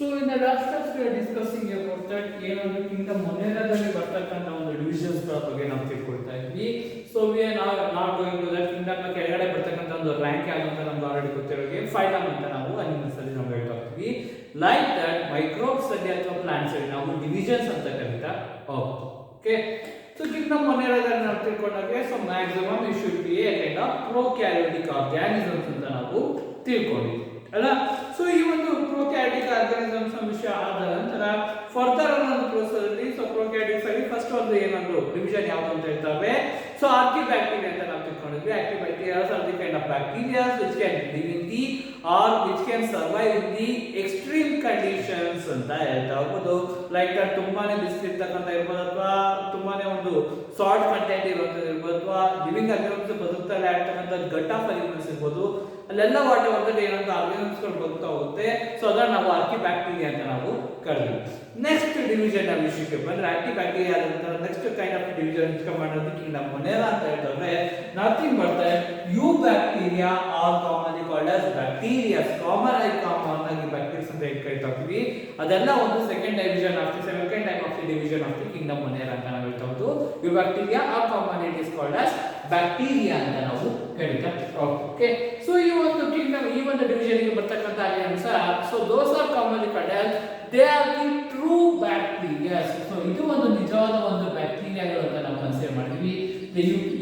So in the last class we are discussing about that ಏನೊಂದು kingdom ಮೊನೆರಾದಲ್ಲಿ ಬರ್ತಕ್ಕಂತ ಒಂದು ಡಿವಿಷನ್ಸ್ ಗಳ ಬಗ್ಗೆ ನಾವು ತಿಳ್ಕೊಳ್ತಾ ಇದ್ವಿ. So we are not going to that kingdom ನ ಕೆಳಗಡೆ ಬರ್ತಕ್ಕಂತ ಒಂದು ರ್ಯಾಂಕ್ ಯಾವುದು ಅಂತ ನಮ್ಗೆ ಆಲ್ರೆಡಿ ಗೊತ್ತಿರೋಗೆ ಫೈಲಮ್ ಅಂತ ನಾವು ಅನಿಮಲ್ಸ್ ಅಲ್ಲಿ ನಾವು ಹೇಳ್ತಾ ಹೋಗ್ತೀವಿ. ಲೈಕ್ ದಟ್ ಮೈಕ್ರೋಬ್ಸ್ ಅಲ್ಲಿ ಅಥವಾ ಪ್ಲಾಂಟ್ಸ್ ಅಲ್ಲಿ ನಾವು ಡಿವಿಷನ್ಸ್ ಅಂತ ಕರೀತಾ ಹೋಗ್ತೀವಿ. ಓಕೆ, ಸೊ ಕಿಂಗ್ಡಮ್ ಮೊನೆರಾದಲ್ಲಿ ನಾವು ತಿಳ್ಕೊಂಡಾಗೆ so maximum it should be a kind of prokaryotic organisms ಅಂತ ನಾವು ತಿಳ್ಕೊಂಡಿದ್ವಿ ಅಲ್ಲ. ಸೊ ಈ ಒಂದು ಪ್ರೊಕ್ಯಾರಿಯೋಟಿಕ್ ಆರ್ಗಾನಿಸಮ್ಸ್ ವಿಷಯ ಆದ ನಂತರ ಫರ್ದರ್ ಅನ್ನೋ ಪ್ರೋಸೆಸ್ ಅಲ್ಲಿ ಸೊ ಪ್ರೊಕ್ಯಾರಿಯೋಟಿಕ್ಸ್ ಅಲ್ಲಿ ಫಸ್ಟ್ ಒಂದು ಏನಂದ್ರು ಡಿವಿಷನ್ ಯಾವುದು ಅಂತ ಹೇಳ್ತಾವೆ. ಸೊ ಆರ್ಕಿಬ್ಯಾಕ್ಟೀರಿಯಾ ಅಂತ ನಾವು ತಿಳ್ಕೊಂಡಿದ್ವಿ. Archaebacterias are the kind of bacterias which can live in the or which can survive in the extreme conditions ಅಂತ ಹೇಳ್ತಾ ಹೋಗೋದು. ಲೈಕ್ ತುಂಬಾನೇ ಬಿಸಿಲಿರ್ತಕ್ಕಂಥ ಇರ್ಬೋದು ಅಥವಾ ತುಂಬಾನೇ ಒಂದು ಸಾಲ್ಟ್ ಕಂಟೆಂಟ್ ಇರುವಂತದ್ದು ಇರ್ಬೋದು ಅಥವಾ ಲಿವಿಂಗ್ ಆರ್ಗಾನಿಸಮ್ಸ್ ಬದುಕ್ತಾರೆ ಆಗ್ತಕ್ಕಂಥ ಗಟ್ ಆಫ್ ಆರ್ಗಾನಿಸಮ್ಸ್ ಇರ್ಬೋದು. ಅಲ್ಲೆಲ್ಲ ವಾಟ್ ಎವರ್ ಏನಂತ ಆರ್ಗಾನಿಸಮ್ಸ್ ಗಳು ಬದುಕ್ತಾ ಹೋಗುತ್ತೆ. ಸೊ ಅದನ್ನ ನಾವು ಆರ್ಕಿಬ್ಯಾಕ್ಟೀರಿಯಾ ಅಂತ ನಾವು ಕರೆದ್ವಿ. ನೆಕ್ಸ್ಟ್ ಡಿವಿಷನ್ ನ ವಿಷಯಕ್ಕೆ ಬಂದ್ರೆ ಆರ್ಕಿಬ್ಯಾಕ್ಟೀರಿಯಾ ನಂತರ ನೆಕ್ಸ್ಟ್ ಕೈಂಡ್ ಆಫ್ ಡಿವಿಷನ್ ಮಾಡೋದು ಕಿಂಗ್ಡಮ್ ಮೊನೆರಾ ಅಂತ ಹೇಳ್ತಾರೆ. Nothing but eubacteria are commonly called as bacterias. Common ಆಗಿ ಬ್ಯಾಕ್ಟೀರಿಯಾಸ್ ಅಂತ ಕರಿತಾ ಹೋಗ್ತೀವಿ. ಅದೆಲ್ಲ ಒಂದು second division of the second type of the division of the kingdom Monera ಅಂತ ನಾವು ಹೇಳ್ತಾ ಹೋಗ್ತೀವಿ. Eubacteria are common it is called as bacteria ಅಂತ ನಾವು ಕರೀತಾ ಹೋಗ್ತೀವಿ. ಓಕೆ, ಸೊ ಈ ಒಂದು ಕಿಂಗ್ಡಮ್ ಈ ಒಂದು ಡಿವಿಷನ್ ಗೆ ಬರ್ತಕ್ಕಂತ organisms so those are commonly called as they are the true bacterias. So ಇದು ಒಂದು ನಿಜವಾದ ಒಂದು ಬ್ಯಾಕ್ಟೀರಿಯಾಗಳು ಅಂತ ನಾವು ಕನ್ಸಿಡರ್ ಮಾಡ್ತೀವಿ.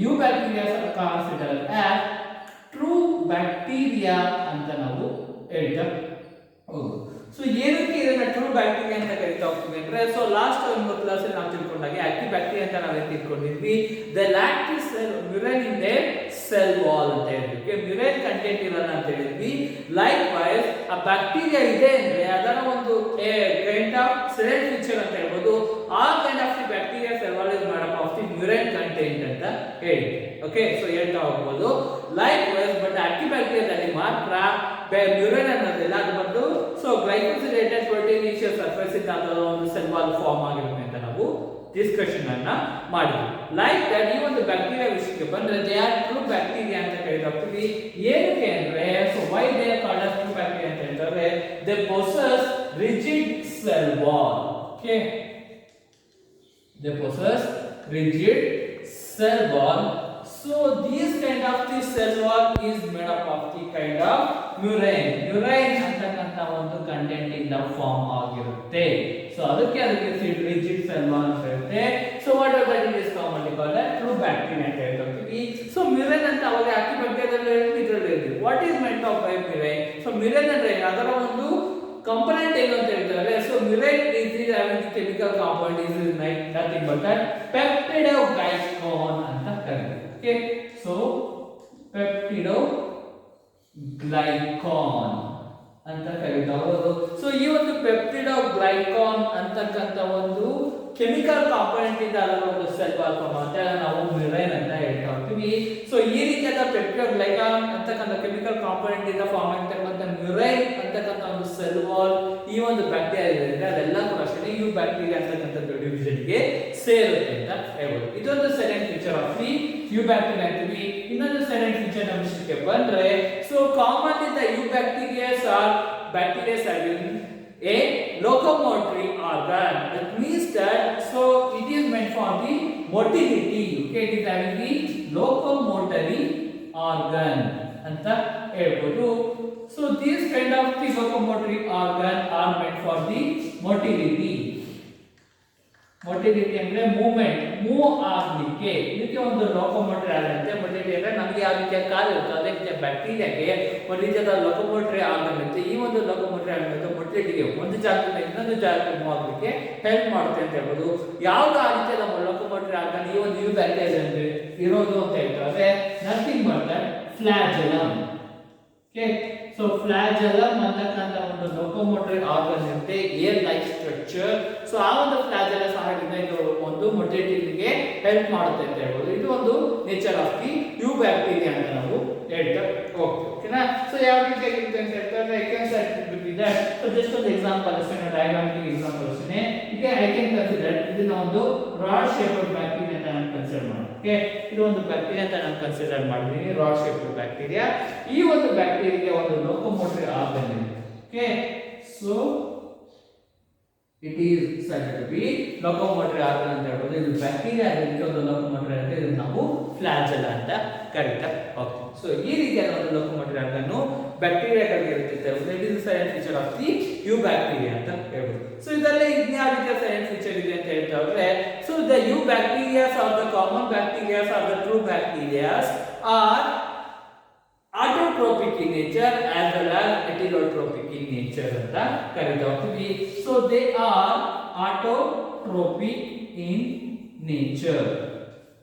Eubacterias are considered as true bacteria ಅಂತ ನಾವು ಹೇಳ್ತಾ ಹೋಗೋದು. ಸೊ ಏನಕ್ಕೆ ಇದನ್ನ ಟ್ರೂ ಬ್ಯಾಕ್ಟೀರಿಯಾ ಅಂತ ಕರಿತಾ ಹೋಗ್ತೀವಿ ಅಂದ್ರೆ ಸೊ ಲಾಸ್ಟ್ ಒಂದು ಕ್ಲಾಸ್ ಅಲ್ಲಿ ನಾವು ತಿಳ್ಕೊಂಡಾಗೆ ಆಕ್ಟಿವ್ ಬ್ಯಾಕ್ಟೀರಿಯಾ ಅಂತ ನಾವೇ ತಿಳ್ಕೊಂಡಿದ್ವಿ. ದ ಲ್ಯಾಕ್ಟಿಸ್ cell murein in they cell wall ಅಂತ ಹೇಳಿದ್ವಿ. ಮ್ಯೂರೈನ್ ಕಂಟೆಂಟ್ ಇರಲ್ಲ ಅಂತ ಹೇಳಿದ್ವಿ. ಲೈಕ್ ವೈಸ್ ಆ ಬ್ಯಾಕ್ಟೀರಿಯಾ ಇದೆ ಅಂದ್ರೆ ಅದರ ಒಂದು ಕೈಂಡ್ ಆಫ್ ಸೆಲ್ ಫೀಚರ್ ಅಂತ ಹೇಳ್ಬೋದು. ಆ kind of the bacteria cell wall is made up of the murein content ಅಂತ ಹೇಳಿ. ಓಕೆ, ಸೊ ಹೇಳ್ತಾ ಹೋಗ್ಬೋದು. ಲೈಕ್ ವೈಸ್ ಬಟ್ ಆಕ್ಟಿವ್ ಬ್ಯಾಕ್ಟೀರಿಯಾದಲ್ಲಿ ಮಾತ್ರ ಮ್ಯೂರೈನ್ ಅನ್ನೋದಿಲ್ಲ, ಅದು ಬಂದು ಸೊ ಗ್ಲೈಕೋಸಿಲೇಟೆಡ್ ಪ್ರೋಟೀನಿಯಸ್ ಸರ್ಫೇಸ್ ಇಂದ ಒಂದು ಸೆಲ್ ವಾಲ್ ಫಾರ್ಮ್ ಆಗಿರುತ್ತೆ ಅಂತ ನಾವು ಡಿಸ್ಕಷನ್ ಅನ್ನ ಮಾಡಿದ್ವಿ. ಲೈಕ್ ದಟ್ ಈ ಒಂದು ಬ್ಯಾಕ್ಟೀರಿಯಾ ವಿಷಯಕ್ಕೆ ಬಂದ್ರೆ ದೇ ಆರ್ ಟ್ರೂ ಬ್ಯಾಕ್ಟೀರಿಯಾ ಅಂತ ಕರೀತೀವಿ. ಏನಕ್ಕೆ ಅಂದ್ರೆ so why they are called as true bacteria ಅಂತ ಹೇಳ್ತಾರೆ they possess rigid cell wall. Okay, they possess rigid cell wall. So these kind of the cell wall is made up of the kind of murine. Murine ಅಂತಕ್ಕಂತ ಒಂದು content ಇಂದ form ಆಗಿರುತ್ತೆ. So ಅದಕ್ಕೆ rigid cell wall ಅಂತ ಇರುತ್ತೆ. So what are that is commonly called true bacteria ಅಂತ ಹೇಳ್ತೀವಿ. So ಮ್ಯೂರೈನ್ ಅಂತ ಅವಾಗ ಆಕ್ಟಿವ್ ಬ್ಯಾಕ್ಟೀರಿಯಾದಲ್ಲಿ ಇದರಲ್ಲಿ ಇದೆ. What is meant of by murein? So murein ಅಂದ್ರೆ ಅದರ ಒಂದು ಕಂಪೋನೆಂಟ್ ಏನು ಅಂತ ಹೇಳ್ತಾರೆ. So murein is the chemical compound is nothing but peptidoglycan ಅಂತ ಕರೀತಾರೆ. ಓಕೆ, ಸೊ ಪೆಪ್ಟಿಡೋಗ್ಲೈಕಾನ್ ಅಂತ ಕರೀತಾ ಹೋಗೋದು. ಸೊ ಈ ಒಂದು ಪೆಪ್ಟಿಡೋಗ್ಲೈಕಾನ್ ಅಂತಕ್ಕಂತ ಒಂದು ಕೆಮಿಕಲ್ ಕಾಂಪೋನೆಂಟ್ ಇಂದ ಅದರ ಒಂದು ಸೆಲ್ ವಾಲ್ ಫಾರ್ಮ್ ಆಗುತ್ತೆ. ನಾವು ಮ್ಯೂರೈನ್ ಅಂತ ಹೇಳ್ತಾ ಹೋಗ್ತೀವಿ. ಸೊ ಈ ರೀತಿಯಾದ ಪೆಪ್ಟಿಡೋಗ್ಲೈಕಾನ್ ಅಂತಕ್ಕಂಥ ಕೆಮಿಕಲ್ ಕಾಂಪೋನೆಂಟ್ ಇಂದ ಫಾರ್ಮ್ ಆಗಿರ್ತಕ್ಕಂಥ ಮ್ಯೂರೈನ್ ಅಂತಕ್ಕಂಥ ಒಂದು ಸೆಲ್ ವಾಲ್ ಈ ಒಂದು ಬ್ಯಾಕ್ಟೀರಿಯಾ ಇದೆ ಅದೆಲ್ಲ ಕೂಡ ಅಷ್ಟೇ ಯು ಬ್ಯಾಕ್ಟೀರಿಯಾ ಅಂತಕ್ಕಂಥ ಡಿವಿಷನ್ ಗೆ ಸೇರುತ್ತೆ ಅಂತ ಹೇಳ್ಬೋದು. ಇದೊಂದು salient feature of the eubacteria ಅಂತೀವಿ. ಇನ್ನೊಂದು ಸೆಲೆಂಟ್ ಫೀಚರ್ ನ ವಿಷಯಕ್ಕೆ ಬಂದ್ರೆ so common in the eubacterias are bacterias having a locomotory organ. That means that so it is meant for the motility. Okay, it is having the locomotory organ ಅಂತ ಹೇಳ್ಬೋದು. So these kind of the locomotory organ are meant for the motility. Motility ಅಂದ್ರೆ movement, move ಆಗಲಿಕ್ಕೆ ಇದಕ್ಕೆ ಒಂದು locomotory ಆಗುತ್ತೆ. Motility ಅಂದ್ರೆ ನಮಗೆ ಯಾವ ರೀತಿಯ ಕಾಲು ಇರುತ್ತೆ ಅದೇ ರೀತಿಯ ಬ್ಯಾಕ್ಟೀರಿಯಾಗೆ ಒಂದು ರೀತಿಯಾದ ಲೊಕೊಮೋಟರಿ ಆರ್ಗನ್ ಇರುತ್ತೆ. ಈ ಒಂದು ಲೊಕೊಮೋಟರಿ ಆರ್ಗನ್ ಮೊಟಿಲಿಟಿಗೆ ಒಂದು ಜಾಗದಿಂದ ಇನ್ನೊಂದು ಜಾಗಕ್ಕೆ ಮೂವ್ ಆಗಲಿಕ್ಕೆ ಹೆಲ್ಪ್ ಮಾಡುತ್ತೆ ಅಂತ ಹೇಳ್ಬೋದು. ಯಾವ್ದು ಆ ರೀತಿಯಾದ ಲೊಕೊಮೋಟರಿ ಆರ್ಗನ್ ಈ ಒಂದು ಯು ಬ್ಯಾಕ್ಟೀರಿಯಾದಲ್ಲಿ ಇರೋದು ಅಂತ ಹೇಳ್ತಾರೆ ನಥಿಂಗ್ ಬಟ್ ಫ್ಲಾಜೆಲಮ್. ಓಕೆ, ಸೊ ಫ್ಲಾಜೆಲಮ್ ಅಂತಕ್ಕಂಥ ಒಂದು ಲೊಕೊಮೋಟರಿ ಆರ್ಗನ್ ಇರುತ್ತೆ, ಏರ್ ಲೈಕ್ ಸ್ಟ್ರಕ್ಚರ್. ಸೊ ಆ ಒಂದು ಫ್ಲಾಜೆಲ ಸಹಾಯದಿಂದ ಇದು ಒಂದು ಮೊಟಿಲಿಟಿಗೆ ಹೆಲ್ಪ್ ಮಾಡುತ್ತೆ ಅಂತ ಹೇಳ್ಬೋದು. ಇದು ಒಂದು nature of the eubacteria ಅಂತ ನಾವು ಹೇಳ್ತಾ ಹೋಗ್ತೀವಿ. ಓಕೆನಾ, ಸೊ ಯಾವ ರೀತಿಯಾಗಿರುತ್ತೆ ಅಂತ ಹೇಳ್ತಾರೆ ಐ ಕ್ಯಾನ್ ಇದೆ. ಸೊ ಜಸ್ಟ್ ಒಂದು ಎಕ್ಸಾಂಪಲ್ ಅಷ್ಟೇ, ಡಯಾಗ್ರಾಮಿಕ್ ಎಕ್ಸಾಂಪಲ್ ಅಷ್ಟೇ. ಈಗ ಐ ಕ್ಯಾನ್ ಕನ್ಸಿಡರ್ ಇದನ್ನ ಒಂದು ರಾಡ್ ಶೇಪ್ಡ್ ಬ್ಯಾಕ್ಟೀರಿಯಾ ಅಂತ ನಾನು ಕನ್ಸಿಡರ್ ಮಾಡಿ. ಓಕೆ, ಇದು ಒಂದು ಬ್ಯಾಕ್ಟೀರಿಯಾ ಅಂತ ನಾನು ಕನ್ಸಿಡರ್ ಮಾಡಿದ್ದೀನಿ, ರಾಡ್ ಶೇಪ್ಡ್ ಬ್ಯಾಕ್ಟೀರಿಯಾ. ಈ ಒಂದು ಬ್ಯಾಕ್ಟೀರಿಯಾಗೆ ಒಂದು ಲೊಕೊಮೋಟರಿ ಆರ್ಗನ್ ಇದೆ. Okay, so It is said to be locomotory organ ಅಂತ ಹೇಳ್ಬೋದು. ಇದು ಬ್ಯಾಕ್ಟೀರಿಯಾ ಅದಕ್ಕೆ ಒಂದು ಲೋಕೋಮೋಟರಿ ಅಂತ ಇದನ್ನ ನಾವು ಫ್ಲಾಜೆಲ್ಲ ಅಂತ ಕರೀತಾ ಹೋಗ್ತೀವಿ. ಸೊ ಈ ರೀತಿಯಾದ ಒಂದು ಲೋಕೋಮೋಟರಿ ಆರ್ಗನ್ ಬ್ಯಾಕ್ಟೀರಿಯಾಗಳಿಗೆ ಇರುತ್ತೆ. It is salient feature of the eubacteria ಅಂತ ಹೇಳ್ಬೋದು. ಸೊ ಇದರಲ್ಲಿ ಇನ್ಯಾವ ರೀತಿಯ ಸೈಲೆಂಟ್ ಫೀಚರ್ ಇದೆ ಅಂತ ಹೇಳ್ತಾ ಹೋದ್ರೆ, so the eubacterias are the common bacterias are the true bacterias are autotrophic in nature as well as heterotrophic in nature ಅಂತ ಕರೀತಾ ಹೋಗ್ತೀವಿ. So they are autotrophic in nature.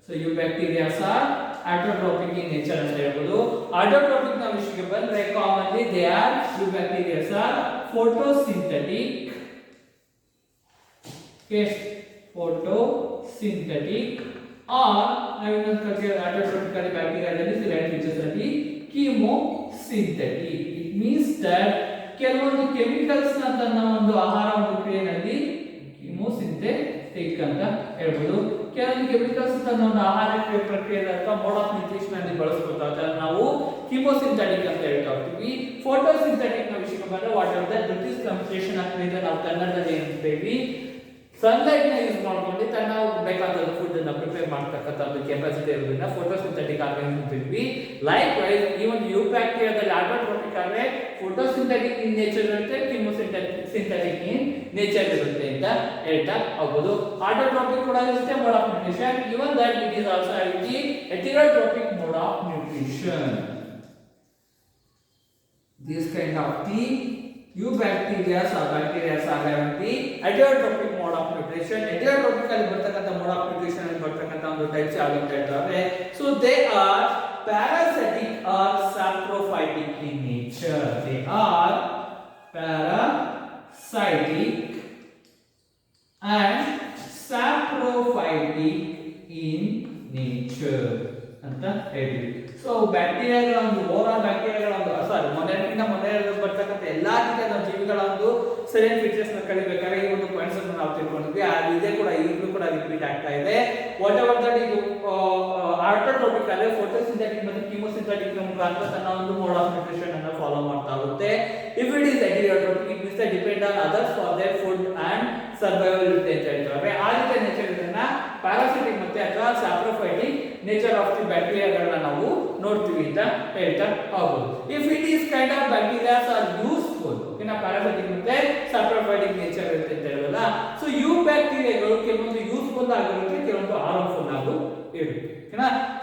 So you bacteria are autotrophic in nature ಅಂತ ಹೇಳ್ಬೋದು. Autotrophic ನ ವಿಷಯಕ್ಕೆ ಬಂದ್ರೆ commonly they are you bacteria are photosynthetic. Okay, photosynthetic or ನಾವು ಇನ್ನೊಂದು ಕರೀತೀವಿ autotrophic ಬ್ಯಾಕ್ಟೀರಿಯಾದಲ್ಲಿ ಸೈಲೆಂಟ್ ಫೀಚರ್ಸ್ ಅಲ್ಲಿ chemosynthetic. It means that ಕೆಲವೊಂದು ಕೆಮಿಕಲ್ಸ್ ನ ತನ್ನ ಒಂದು ಆಹಾರ ಒಂದು ಕ್ರಿಯೆಯಲ್ಲಿ ಕೆಮೋಸಿಂಥೆಟಿಕ್ ಅಂತ ಹೇಳ್ಬೋದು. ಕೆಲವೊಂದು ಕೆಮಿಕಲ್ಸ್ ತನ್ನ ಒಂದು ಆಹಾರ ಪ್ರಕ್ರಿಯೆಯಲ್ಲಿ ಅಥವಾ ಮೋಡ್ ಆಫ್ ನ್ಯೂಟ್ರಿಷನ್ ಅಲ್ಲಿ ಬಳಸ್ಕೊಳ್ತಾ ಅದನ್ನ ನಾವು ಕೆಮೋಸಿಂಥೆಟಿಕ್ ಅಂತ ಹೇಳ್ತಾ ಹೋಗ್ತೀವಿ. ಫೋಟೋಸಿಂಥೆಟಿಕ್ ನ ವಿಷಯಕ್ಕೆ ಬಂದ್ರೆ what are the British translation ಆಗ್ತಿದೆ ನಾವು ಕನ್ನಡದಲ್ಲಿ ಹೇಳ್ತೀವಿ. ಸನ್ಲೈಟ್ ನ ಯೂಸ್ ಮಾಡ್ಕೊಂಡು ತನ್ನ ಬೇಕಾದ ಫುಡ್ ಅನ್ನು ಪ್ರಿಪೇರ್ ಮಾಡ್ತಕ್ಕಂಥ ಒಂದು ಕೆಪಾಸಿಟಿ ಇರೋದ್ರಿಂದ ಫೋಟೋಸಿಂಥೆಟಿಕ್ ಆರ್ಗನ್ ಅಂತೀವಿ. ಲೈಕ್ ವೈಸ್ ಈ ಒಂದು ಯು ಬ್ಯಾಕ್ಟೀರಿಯಾದಲ್ಲಿ ಆಟೋಟ್ರೋಪಿಕ್ ಆದ್ರೆ ಫೋಟೋಸಿಂಥೆಟಿಕ್ ಇನ್ ನೇಚರ್ ಇರುತ್ತೆ, ಕೆಮೋಸಿಂಥೆಟಿಕ್ ಇನ್ ನೇಚರ್ ಇರುತ್ತೆ ಅಂತ ಹೇಳ್ತಾ ಹೋಗ್ಬೋದು. ಆಟೋಟ್ರೋಪಿಕ್ ಕೂಡ ಇರುತ್ತೆ mode of nutrition, even that it is also the heterotrophic mode of nutrition. This kind of the you bacteria are having the heterotrophic mode of nutrition. Heterotrophic ಅಲ್ಲಿ ಬರ್ತಕ್ಕಂಥ mode of nutrition ಅಲ್ಲಿ ಬರ್ತಕ್ಕಂಥ ಒಂದು types ಯಾವುದು ಅಂತ ಹೇಳ್ತಾರೆ. So they are parasitic or saprophytic in nature. They are parasitic and saprophytic in nature ಅಂತ ಹೇಳ್ತೀವಿ. ಸೊ ಬ್ಯಾಕ್ಟೀರಿಯಾಗಳ ಒಂದು ಓವರಾಲ್ ಬ್ಯಾಕ್ಟೀರಿಯಾಗಳ ಒಂದು ಮೊದಲಿನಿಂದ ಬರ್ತಕ್ಕಂಥ ಎಲ್ಲಾ ರೀತಿಯ ಜೀವಿಗಳ ಒಂದು ಸೈಲೆಂಟ್ ಫೀಚರ್ಸ್ ನ ಕಲಿಬೇಕಾದ್ರೆ ಈ ಒಂದು ಪಾಯಿಂಟ್ಸ್ ಅನ್ನು ನಾವು ತಿಳ್ಕೊಂಡಿದ್ವಿ. ಇದೇ ಕೂಡ ಈಗಲೂ ಕೂಡ ರಿಪೀಟ್ ಆಗ್ತಾ ಇದೆ. ವಾಟ್ ಎವರ್ ದಟ್ ಇದು ಆಟೋಟ್ರೋಪಿಕ್ ಅಲ್ಲಿ ಫೋಟೋಸಿಂಥೆಟಿಕ್ ಮತ್ತು ಕೆಮೋಸಿಂಥೆಟಿಕ್ ಮುಖಾಂತರ ತನ್ನ ಒಂದು ಮೋಡ್ ಆಫ್ ನ್ಯೂಟ್ರಿಷನ್ ಅನ್ನು ಫಾಲೋ ಮಾಡ್ತಾ ಹೋಗುತ್ತೆ. If it is heterotrophic it means depend on others for their food and survival ಇರುತ್ತೆ ಅಂತ ಹೇಳ್ತಾರೆ. ಆ ರೀತಿಯ ನೇಚರ್ ಇದನ್ನ ಪ್ಯಾರಾಸಿಟಿಕ್ ಮತ್ತೆ ಅಥವಾ ಸ್ಯಾಪ್ರೋಫೈಟಿಕ್ ನೇಚರ್ ಆಫ್ ದಿ ಬ್ಯಾಕ್ಟೀರಿಯಾಗಳನ್ನ ನಾವು ನೋಡ್ತೀವಿ ಅಂತ ಹೇಳ್ತಾ ಹೋಗ್ಬೋದು. If it is kind of bacterias are useful, ಇನ್ನ ಪ್ಯಾರಾಸಿಟಿಕ್ ಮತ್ತೆ ಸ್ಯಾಪ್ರೋಫೈಟಿಕ್ ನೇಚರ್ ಇರುತ್ತೆ ಅಂತ ಹೇಳೋಲ್ಲ. ಸೊ ಯು ಬ್ಯಾಕ್ಟೀರಿಯಾಗಳು ಕೆಲವೊಂದು ಯೂಸ್ಫುಲ್ ಆಗಿರುತ್ತೆ, ಕೆಲವೊಂದು ಹಾರ್ಮ್ಫುಲ್ ಆಗು ಇರುತ್ತೆ.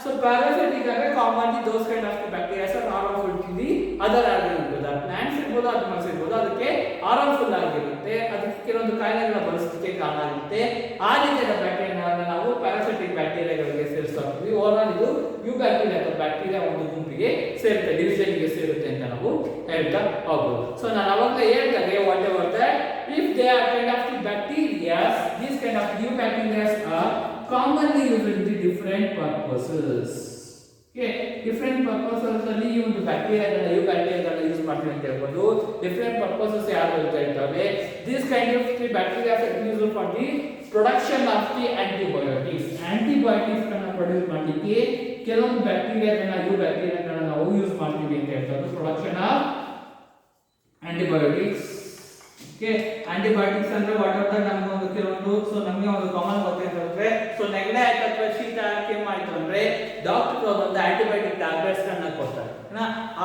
ಸೊ ಪ್ಯಾರಾಸಿಟಿಕ್ ಅಂದ್ರೆ commonly those kind of bacterias are harmful to the other organ ಇರ್ಬೋದು, ಪ್ಲಾಂಟ್ಸ್ ಇರ್ಬೋದು, ಅನಿಮಲ್ಸ್ ಇರ್ಬೋದು, ಅದಕ್ಕೆ ಹಾರ್ಮ್ಫುಲ್ ಆಗಿರುತ್ತೆ, ಅದಕ್ಕೆ ಕೆಲವೊಂದು ಕಾಯಿಲೆಗಳ ಬಳಸಲಿಕ್ಕೆ ಕಾರಣ ಆಗುತ್ತೆ. ಆ ರೀತಿಯ ಬ್ಯಾಕ್ಟೀರಿಯಾಗಳನ್ನ ನಾವು ಪ್ಯಾರಾಸಿಟಿಕ್ ಬ್ಯಾಕ್ಟೀರಿಯಾಗಳಿಗೆ ಸೇರಿಸ್ತೀವಿ. ಓವರಾಲ್ ಇದು ಯು ಬ್ಯಾಕ್ಟೀರಿಯಾ ಅಥವಾ ಬ್ಯಾಕ್ಟೀರಿಯಾ ಒಂದು ಗುಂಪಿಗೆ ಸೇರುತ್ತೆ, ಡಿವಿಷನ್ಗೆ ಸೇರುತ್ತೆ ಅಂತ ನಾವು ಹೇಳ್ತಾ ಹೋಗ್ಬೋದು. ಸೊ ನಾನು ಅವಾಗಲೇ ಹೇಳ್ತಾರೆ what ever that if they are kind of the bacteria, these kind of new bacteria are commonly used in the different purposes. Okay, different purposes ಅಲ್ಲಿ ಈ ಒಂದು ಬ್ಯಾಕ್ಟೀರಿಯಾಗಳನ್ನ ಯು ಬ್ಯಾಕ್ಟೀರಿಯಾಗಳನ್ನ ಯೂಸ್ ಮಾಡ್ತೀವಿ ಅಂತ ಹೇಳ್ಬೋದು. ಡಿಫರೆಂಟ್ ಪರ್ಪಸಸ್ ಯಾರು ಅಂತ ಹೇಳ್ತಾರೆ. This kind of the bacteria are used for the production of the antibiotics. Antibiotics ಅನ್ನು ಪ್ರೊಡ್ಯೂಸ್ ಮಾಡಲಿಕ್ಕೆ ಕೆಲವೊಂದು ಬ್ಯಾಕ್ಟೀರಿಯಾಗಳನ್ನ ಯು ಬ್ಯಾಕ್ಟೀರಿಯಾಗಳನ್ನ ನಾವು ಯೂಸ್ ಮಾಡ್ತೀವಿ ಅಂತ ಹೇಳ್ತಾರೆ. Production of antibiotics. Okay, antibiotics ಅಂದ್ರೆ ವಾಟ್ ಆರ್ ದ ನಮಗೆ ಒಂದು ಕೆಲವೊಂದು ಸೊ ನಮಗೆ ಒಂದು ಕಾಮನ್ ಗೊತ್ತಿರುತ್ತೆ. ಸೊ ನೆಗಡಿ ಆಯ್ತು ಅಥವಾ ಶೀತ ಕೆಮ್ಮು ಆಯ್ತು ಅಂದ್ರೆ ಡಾಕ್ಟರ್ ಒಂದು ಆಂಟಿಬಯೋಟಿಕ್ ಟ್ಯಾಬ್ಲೆಟ್ಸ್ ಅನ್ನ ಕೊಡ್ತಾರೆ.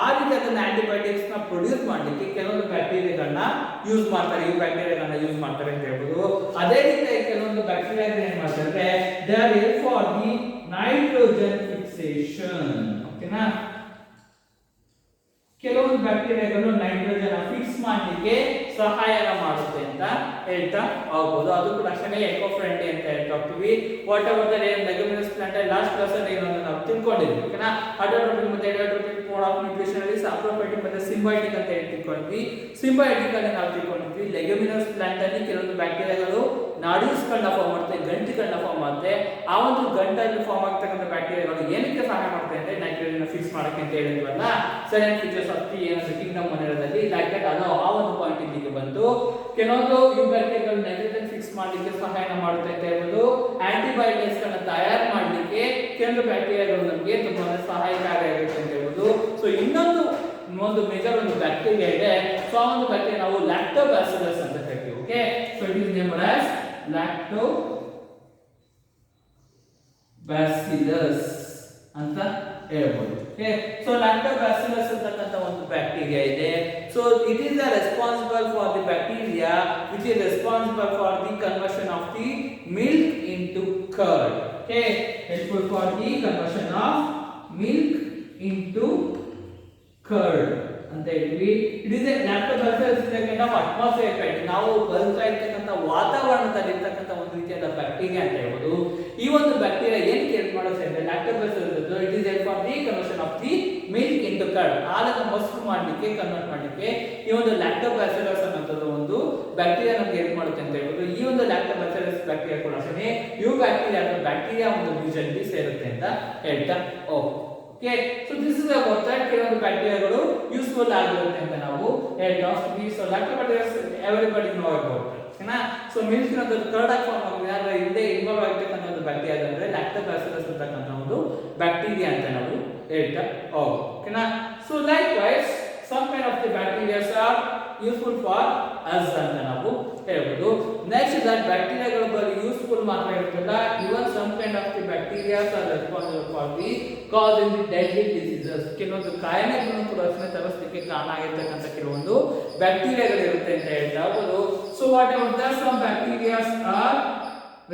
ಆ ರೀತಿ ಅದನ್ನ ಆಂಟಿಬಯೋಟಿಕ್ಸ್ ನ ಪ್ರೊಡ್ಯೂಸ್ ಮಾಡಲಿಕ್ಕೆ ಕೆಲವೊಂದು ಬ್ಯಾಕ್ಟೀರಿಯಾಗಳನ್ನ ಯೂಸ್ ಮಾಡ್ತಾರೆ, ಈ ಬ್ಯಾಕ್ಟೀರಿಯಾಗಳನ್ನ ಯೂಸ್ ಮಾಡ್ತಾರೆ ಅಂತ ಹೇಳ್ಬೋದು. ಅದೇ ರೀತಿ ಕೆಲವೊಂದು ಬ್ಯಾಕ್ಟೀರಿಯಾಗಳನ್ನ ಏನ್ ಮಾಡ್ತಾರೆ, they are hair for the nitrogen fixation. ಓಕೆನಾ, ಕೆಲವೊಂದು ಬ್ಯಾಕ್ಟೀರಿಯಾಗಳು ನೈಟ್ರೋಜನ್ ಫಿಕ್ಸ್ ಮಾಡಲಿಕ್ಕೆ ಸಹಾಯನ ಮಾಡುತ್ತೆ ಅಂತ ಹೇಳ್ತಾ ಹೋಗ್ಬೋದು. ಅದು ಕೂಡ ಅಷ್ಟೇ ಎಕೋ ಫ್ರೆಂಡ್ಲಿ ಅಂತ ಹೇಳ್ತಾ ಹೋಗ್ತೀವಿ. What ever the leguminous plant last class ಅಲ್ಲಿ ಏನೋ ನಾವು ತಿಳ್ಕೊಂಡಿದ್ವಿ. ಓಕೆನಾ, ಆಟೋಟ್ರೋಪಿಕ್ ಮತ್ತೆ ಹೆಟೆರೋಟ್ರೋಪಿಕ್ ಮೋಡ್ ಆಫ್ ನ್ಯೂಟ್ರಿಷನ್ ಅಲ್ಲಿ ಸಾಪ್ರೋಫೈಟಿಕ್ ಮತ್ತೆ ಸಿಂಬಯೋಟಿಕ್ ಅಂತ ಹೇಳಿ ತಿಳ್ಕೊಂಡ್ವಿ. ಸಿಂಬಯೋಟಿಕ್ ಅಲ್ಲಿ ನಾವು ತಿಳ್ಕೊಂಡಿದ್ವಿ ಲೆಗ್ಯುಮಿನಸ್ ಪ್ಲಾಂಟ್ ಅಲ್ಲಿ ಕೆಲವೊಂದು ಬ್ಯಾಕ್ಟೀರಿಯಾಗಳು ನಾಡ್ಯೂಲ್ಸ್ ಗಳನ್ನ ಫಾರ್ಮ್ ಮಾಡುತ್ತೆ, ಗಂಟುಗಳನ್ನ ಫಾರ್ಮ್ ಮಾಡುತ್ತೆ. ಆ ಒಂದು ಗಂಟಲ್ಲಿ ಫಾರ್ಮ್ ಆಗ್ತಕ್ಕಂಥ ಬ್ಯಾಕ್ಟೀರಿಯಾಗಳು ಏನಕ್ಕೆ ಸಹಾಯ ಮಾಡುತ್ತೆ ಅಂದ್ರೆ ನೈಟ್ರೋಜನ್ ಫಿಕ್ಸ್ ಮಾಡಕ್ಕೆ ಅಂತ ಹೇಳಿದ್ವಲ್ಲ, ಸೈಲೆಂಟ್ ಫೀಚರ್ಸ್ ಆಫ್ ದಿ ಏನಂದ್ರೆ ಕಿಂಗ್ಡಮ್ ಮೊನೆರದಲ್ಲಿ ಲೈಕ್ ದಟ್ ಅದು ಆ ಒಂದು ಪಾಯಿಂಟ್ ಇಲ್ಲಿಗೆ ಬಂತು. ಕೆಲವೊಂದು ಯು ಬ್ಯಾಕ್ಟೀರಿಯಾಗಳು ನೈಟ್ರೋಜನ್ ಫಿಕ್ಸ್ ಮಾಡಲಿಕ್ಕೆ ಸಹಾಯ ಮಾಡುತ್ತೆ ಅಂತ ಹೇಳ್ಬೋದು. ಆಂಟಿಬಯೋಟಿಕ್ಸ್ ಗಳನ್ನ ತಯಾರು ಮಾಡಲಿಕ್ಕೆ ಕೆಲವು ಬ್ಯಾಕ್ಟೀರಿಯಾಗಳು ನಮಗೆ ತುಂಬಾ ಸಹಾಯಕಾರಿಯಾಗುತ್ತೆ ಅಂತ ಹೇಳ್ಬೋದು. ಸೊ ಇನ್ನೊಂದು ಮೇಜರ್ ಒಂದು ಬ್ಯಾಕ್ಟೀರಿಯಾ ಇದೆ. ಸೊ ಆ ಒಂದು ಬ್ಯಾಕ್ಟೀರಿಯಾ ನಾವು ಲ್ಯಾಕ್ಟೋಬ್ಯಾಸಿಲಸ್ ಅಂತ ಕರಿತೀವಿ. Okay, so it is named as lactobacillus ಅಂತ ಹೇಳ್ಬೋದು. Okay, so lactobacillus ಅಂತಕ್ಕಂಥ ಒಂದು ಬ್ಯಾಕ್ಟೀರಿಯಾ ಇದೆ. So it is responsible for the bacteria which is responsible for the conversion of the milk into curd. Okay, helpful for the conversion of milk into curd ಅಂತ ಹೇಳಿದ್ವಿ. It is A Lactobacillus is A kind of atmosphere pet. ನಾವು ಬದುಕ್ತಾ ಇರ್ತಕ್ಕಂಥ ವಾತಾವರಣದಲ್ಲಿ ಇರ್ತಕ್ಕಂಥ ಒಂದು ರೀತಿಯಾದ bacteria ಅಂತ ಹೇಳ್ಬೋದು. ಈ ಒಂದು ಬ್ಯಾಕ್ಟೀರಿಯಾ ಏನಕ್ಕೆ ಹೆಲ್ಪ್ ಮಾಡುತ್ತೆ ಅಂದ್ರೆ Lactobacillus it is help for the conversion of the milk into curd. ಹಾಲನ್ನು ಮೊಸರು ಮಾಡಲಿಕ್ಕೆ ಕನ್ವರ್ಟ್ ಮಾಡಲಿಕ್ಕೆ ಈ ಒಂದು ಲ್ಯಾಕ್ಟೋಬಾಸಿಲಸ್ ಅನ್ನೋದು ಒಂದು ಬ್ಯಾಕ್ಟೀರಿಯಾ ನಮಗೆ ಹೆಲ್ಪ್ ಮಾಡುತ್ತೆ ಅಂತ ಹೇಳ್ಬೋದು. ಈ ಒಂದು ಲ್ಯಾಕ್ಟೋಬಾಸಿಲಸ್ ಬ್ಯಾಕ್ಟೀರಿಯಾ ಕೂಡ ಅಷ್ಟೇ ಇವು ಬ್ಯಾಕ್ಟೀರಿಯಾ ಒಂದು ರೀಜನ್ಗೆ ಸೇರುತ್ತೆ ಅಂತ ಹೇಳ್ತಾ okay. So this is about that ಕೆಲವೊಂದು ಬ್ಯಾಕ್ಟೀರಿಯಾಗಳು ಯೂಸ್ಫುಲ್ ಆಗಿರುತ್ತೆ ಅಂತ ನಾವು ಹೇಳ್ತಾ ಹೋಗ್ತೀವಿ. So Lactobacillus everybody know about ಓಕೆನಾ. ಸೊ ಮಿಲ್ಕ್ ನ ಕರ್ಡ್ ಆಗಿ ಫಾರ್ಮ್ ಆಗಿದೆ ಅದರ ಹಿಂದೆ ಇನ್ವಾಲ್ವ್ ಆಗಿರ್ತಕ್ಕಂಥ ಒಂದು ಬ್ಯಾಕ್ಟೀರಿಯಾ ಅಂದ್ರೆ ಲ್ಯಾಕ್ಟೋಬಾಸಿಲಸ್ ಅಂತಕ್ಕಂಥ ಒಂದು ಬ್ಯಾಕ್ಟೀರಿಯಾ ಅಂತ ನಾವು ಹೇಳ್ತಾ ಓಕೆನಾ. So likewise some kind of the bacteria are useful for us ಅಂತ ನಾವು ಹೇಳ್ಬೋದು. ನೆಕ್ಸ್ಟ್ ದಟ್ ಬ್ಯಾಕ್ಟೀರಿಯಾಗಳು ಬರೀ ಯೂಸ್ಫುಲ್ ಮಾತ್ರ ಇರ್ತಲ್ಲ, ಇವನ್ some kind of the bacteria are responsible for the causing the deadly diseases. ಕೆಲವೊಂದು ಕಾಯಿಲೆಗಳನ್ನು ಕೂಡ ತರಿಸಲಿಕ್ಕೆ ಕಾರಣ ಆಗಿರ್ತಕ್ಕಂಥ ಕೆಲವೊಂದು ಬ್ಯಾಕ್ಟೀರಿಯಾಗಳು ಇರುತ್ತೆ ಅಂತ ಹೇಳ್ತಾ ಹೋಗ್ಬೋದು. So what ever the some bacteria are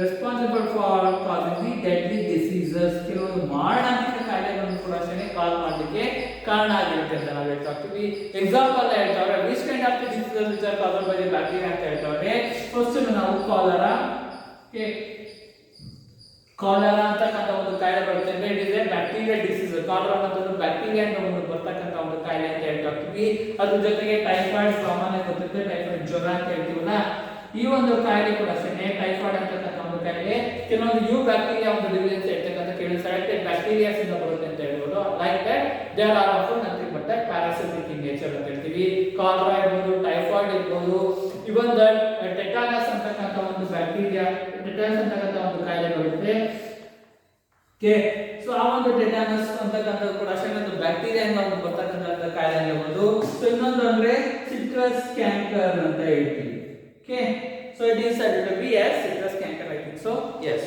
responsible for causing the deadly diseases. ಕೆಲವೊಂದು ಮಾರಣಾಂತಿಕ ಕಾಯಿಲೆಗಳನ್ನು ಕೂಡ ಕಾಲ್ ಮಾಡಲಿಕ್ಕೆ ಕಾರಣ ಆಗಿರುತ್ತೆ ಅಂತ ನಾವು ಹೇಳ್ತಾ ಹೋಗ್ತೀವಿ. ಎಕ್ಸಾಂಪಲ್ ಹೇಳ್ತಾವ್ರೆ which kind of the diseases which are caused by the bacteria ಅಂತ ಹೇಳ್ತಾವ್ರೆ. ಫಸ್ಟ್ ನಾವು ಕಾಲರಾ. ಓಕೆ, ಕಾಲರಾ ಅಂತಕ್ಕಂಥ ಒಂದು ಕಾಯಿಲೆ ಬರುತ್ತೆ ಅಂದ್ರೆ it is a bacteria disease. Cholera ಅನ್ನೋದು ಬ್ಯಾಕ್ಟೀರಿಯಾ ಅಂತ ಒಂದು ಬರ್ತಕ್ಕಂಥ ಒಂದು ಕಾಯಿಲೆ ಅಂತ ಹೇಳ್ತಾ ಹೋಗ್ತೀವಿ. ಅದ್ರ ಜೊತೆಗೆ ಟೈಫಾಯ್ಡ್ ಸಾಮಾನ್ಯ ಗೊತ್ತಿರುತ್ತೆ, ಟೈಫಾಯ್ಡ್ ಜ್ವರ ಅಂತ ಹೇಳ್ತೀವಲ್ಲ, ಈ ಒಂದು ಕಾಯಿಲೆ ಕೂಡ ಅಷ್ಟೇ ಟೈಫಾಯ್ಡ್ ಅಂತಕ್ಕಂಥ ಒಂದು ಕಾಯಿಲೆ ಕೆಲವೊಂದು ಯು ಬ್ಯಾಕ್ಟೀರಿಯಾ ಒಂದು ಡಿವಿಷನ್ಸ್ ಇರ್ತಕ್ಕಂಥ ಕೆಲವು ಸೆಲೆಕ್ಟೆಡ್ ಬ್ಯಾಕ್ಟೀರಿಯಾಸ್ ಇಂದ ಬರುತ್ತೆ ಅಂತ ಹೇಳ್ಬೋದು. Like that there are also nothing but that parasitic in nature ಅಂತ ಹೇಳ್ತೀವಿ. ಕಾಲರಾ ಇರ್ಬೋದು, ಟೈಫಾಯ್ಡ್ ಇರ್ಬೋದು, ಇವನ್ ದಟ್ ಟೆಟಾನಸ್ ಅಂತಕ್ಕಂಥ ಒಂದು ಬ್ಯಾಕ್ಟೀರಿಯಾ, ಟೆಟಾನಸ್ ಅಂತಕ್ಕಂಥ ಒಂದು ಕಾಯಿಲೆ ಬರುತ್ತೆ. ಓಕೆ, ಸೊ ಆ ಒಂದು ಟೆಟಾನಸ್ ಅಂತಕ್ಕಂಥದ್ದು ಕೂಡ ಅಷ್ಟೇ ಒಂದು ಬ್ಯಾಕ್ಟೀರಿಯಾ ಇಂದ ಒಂದು ಬರ್ತಕ್ಕಂಥ ಕಾಯಿಲೆ ಹೇಳ್ಬೋದು. ಸೊ ಇನ್ನೊಂದು ಅಂದ್ರೆ ಸಿಟ್ರಸ್ ಕ್ಯಾಂಕರ್ ಅಂತ ಹೇಳ್ತೀವಿ. Okay, so it is said to be as citrus canker, I think so. Yes,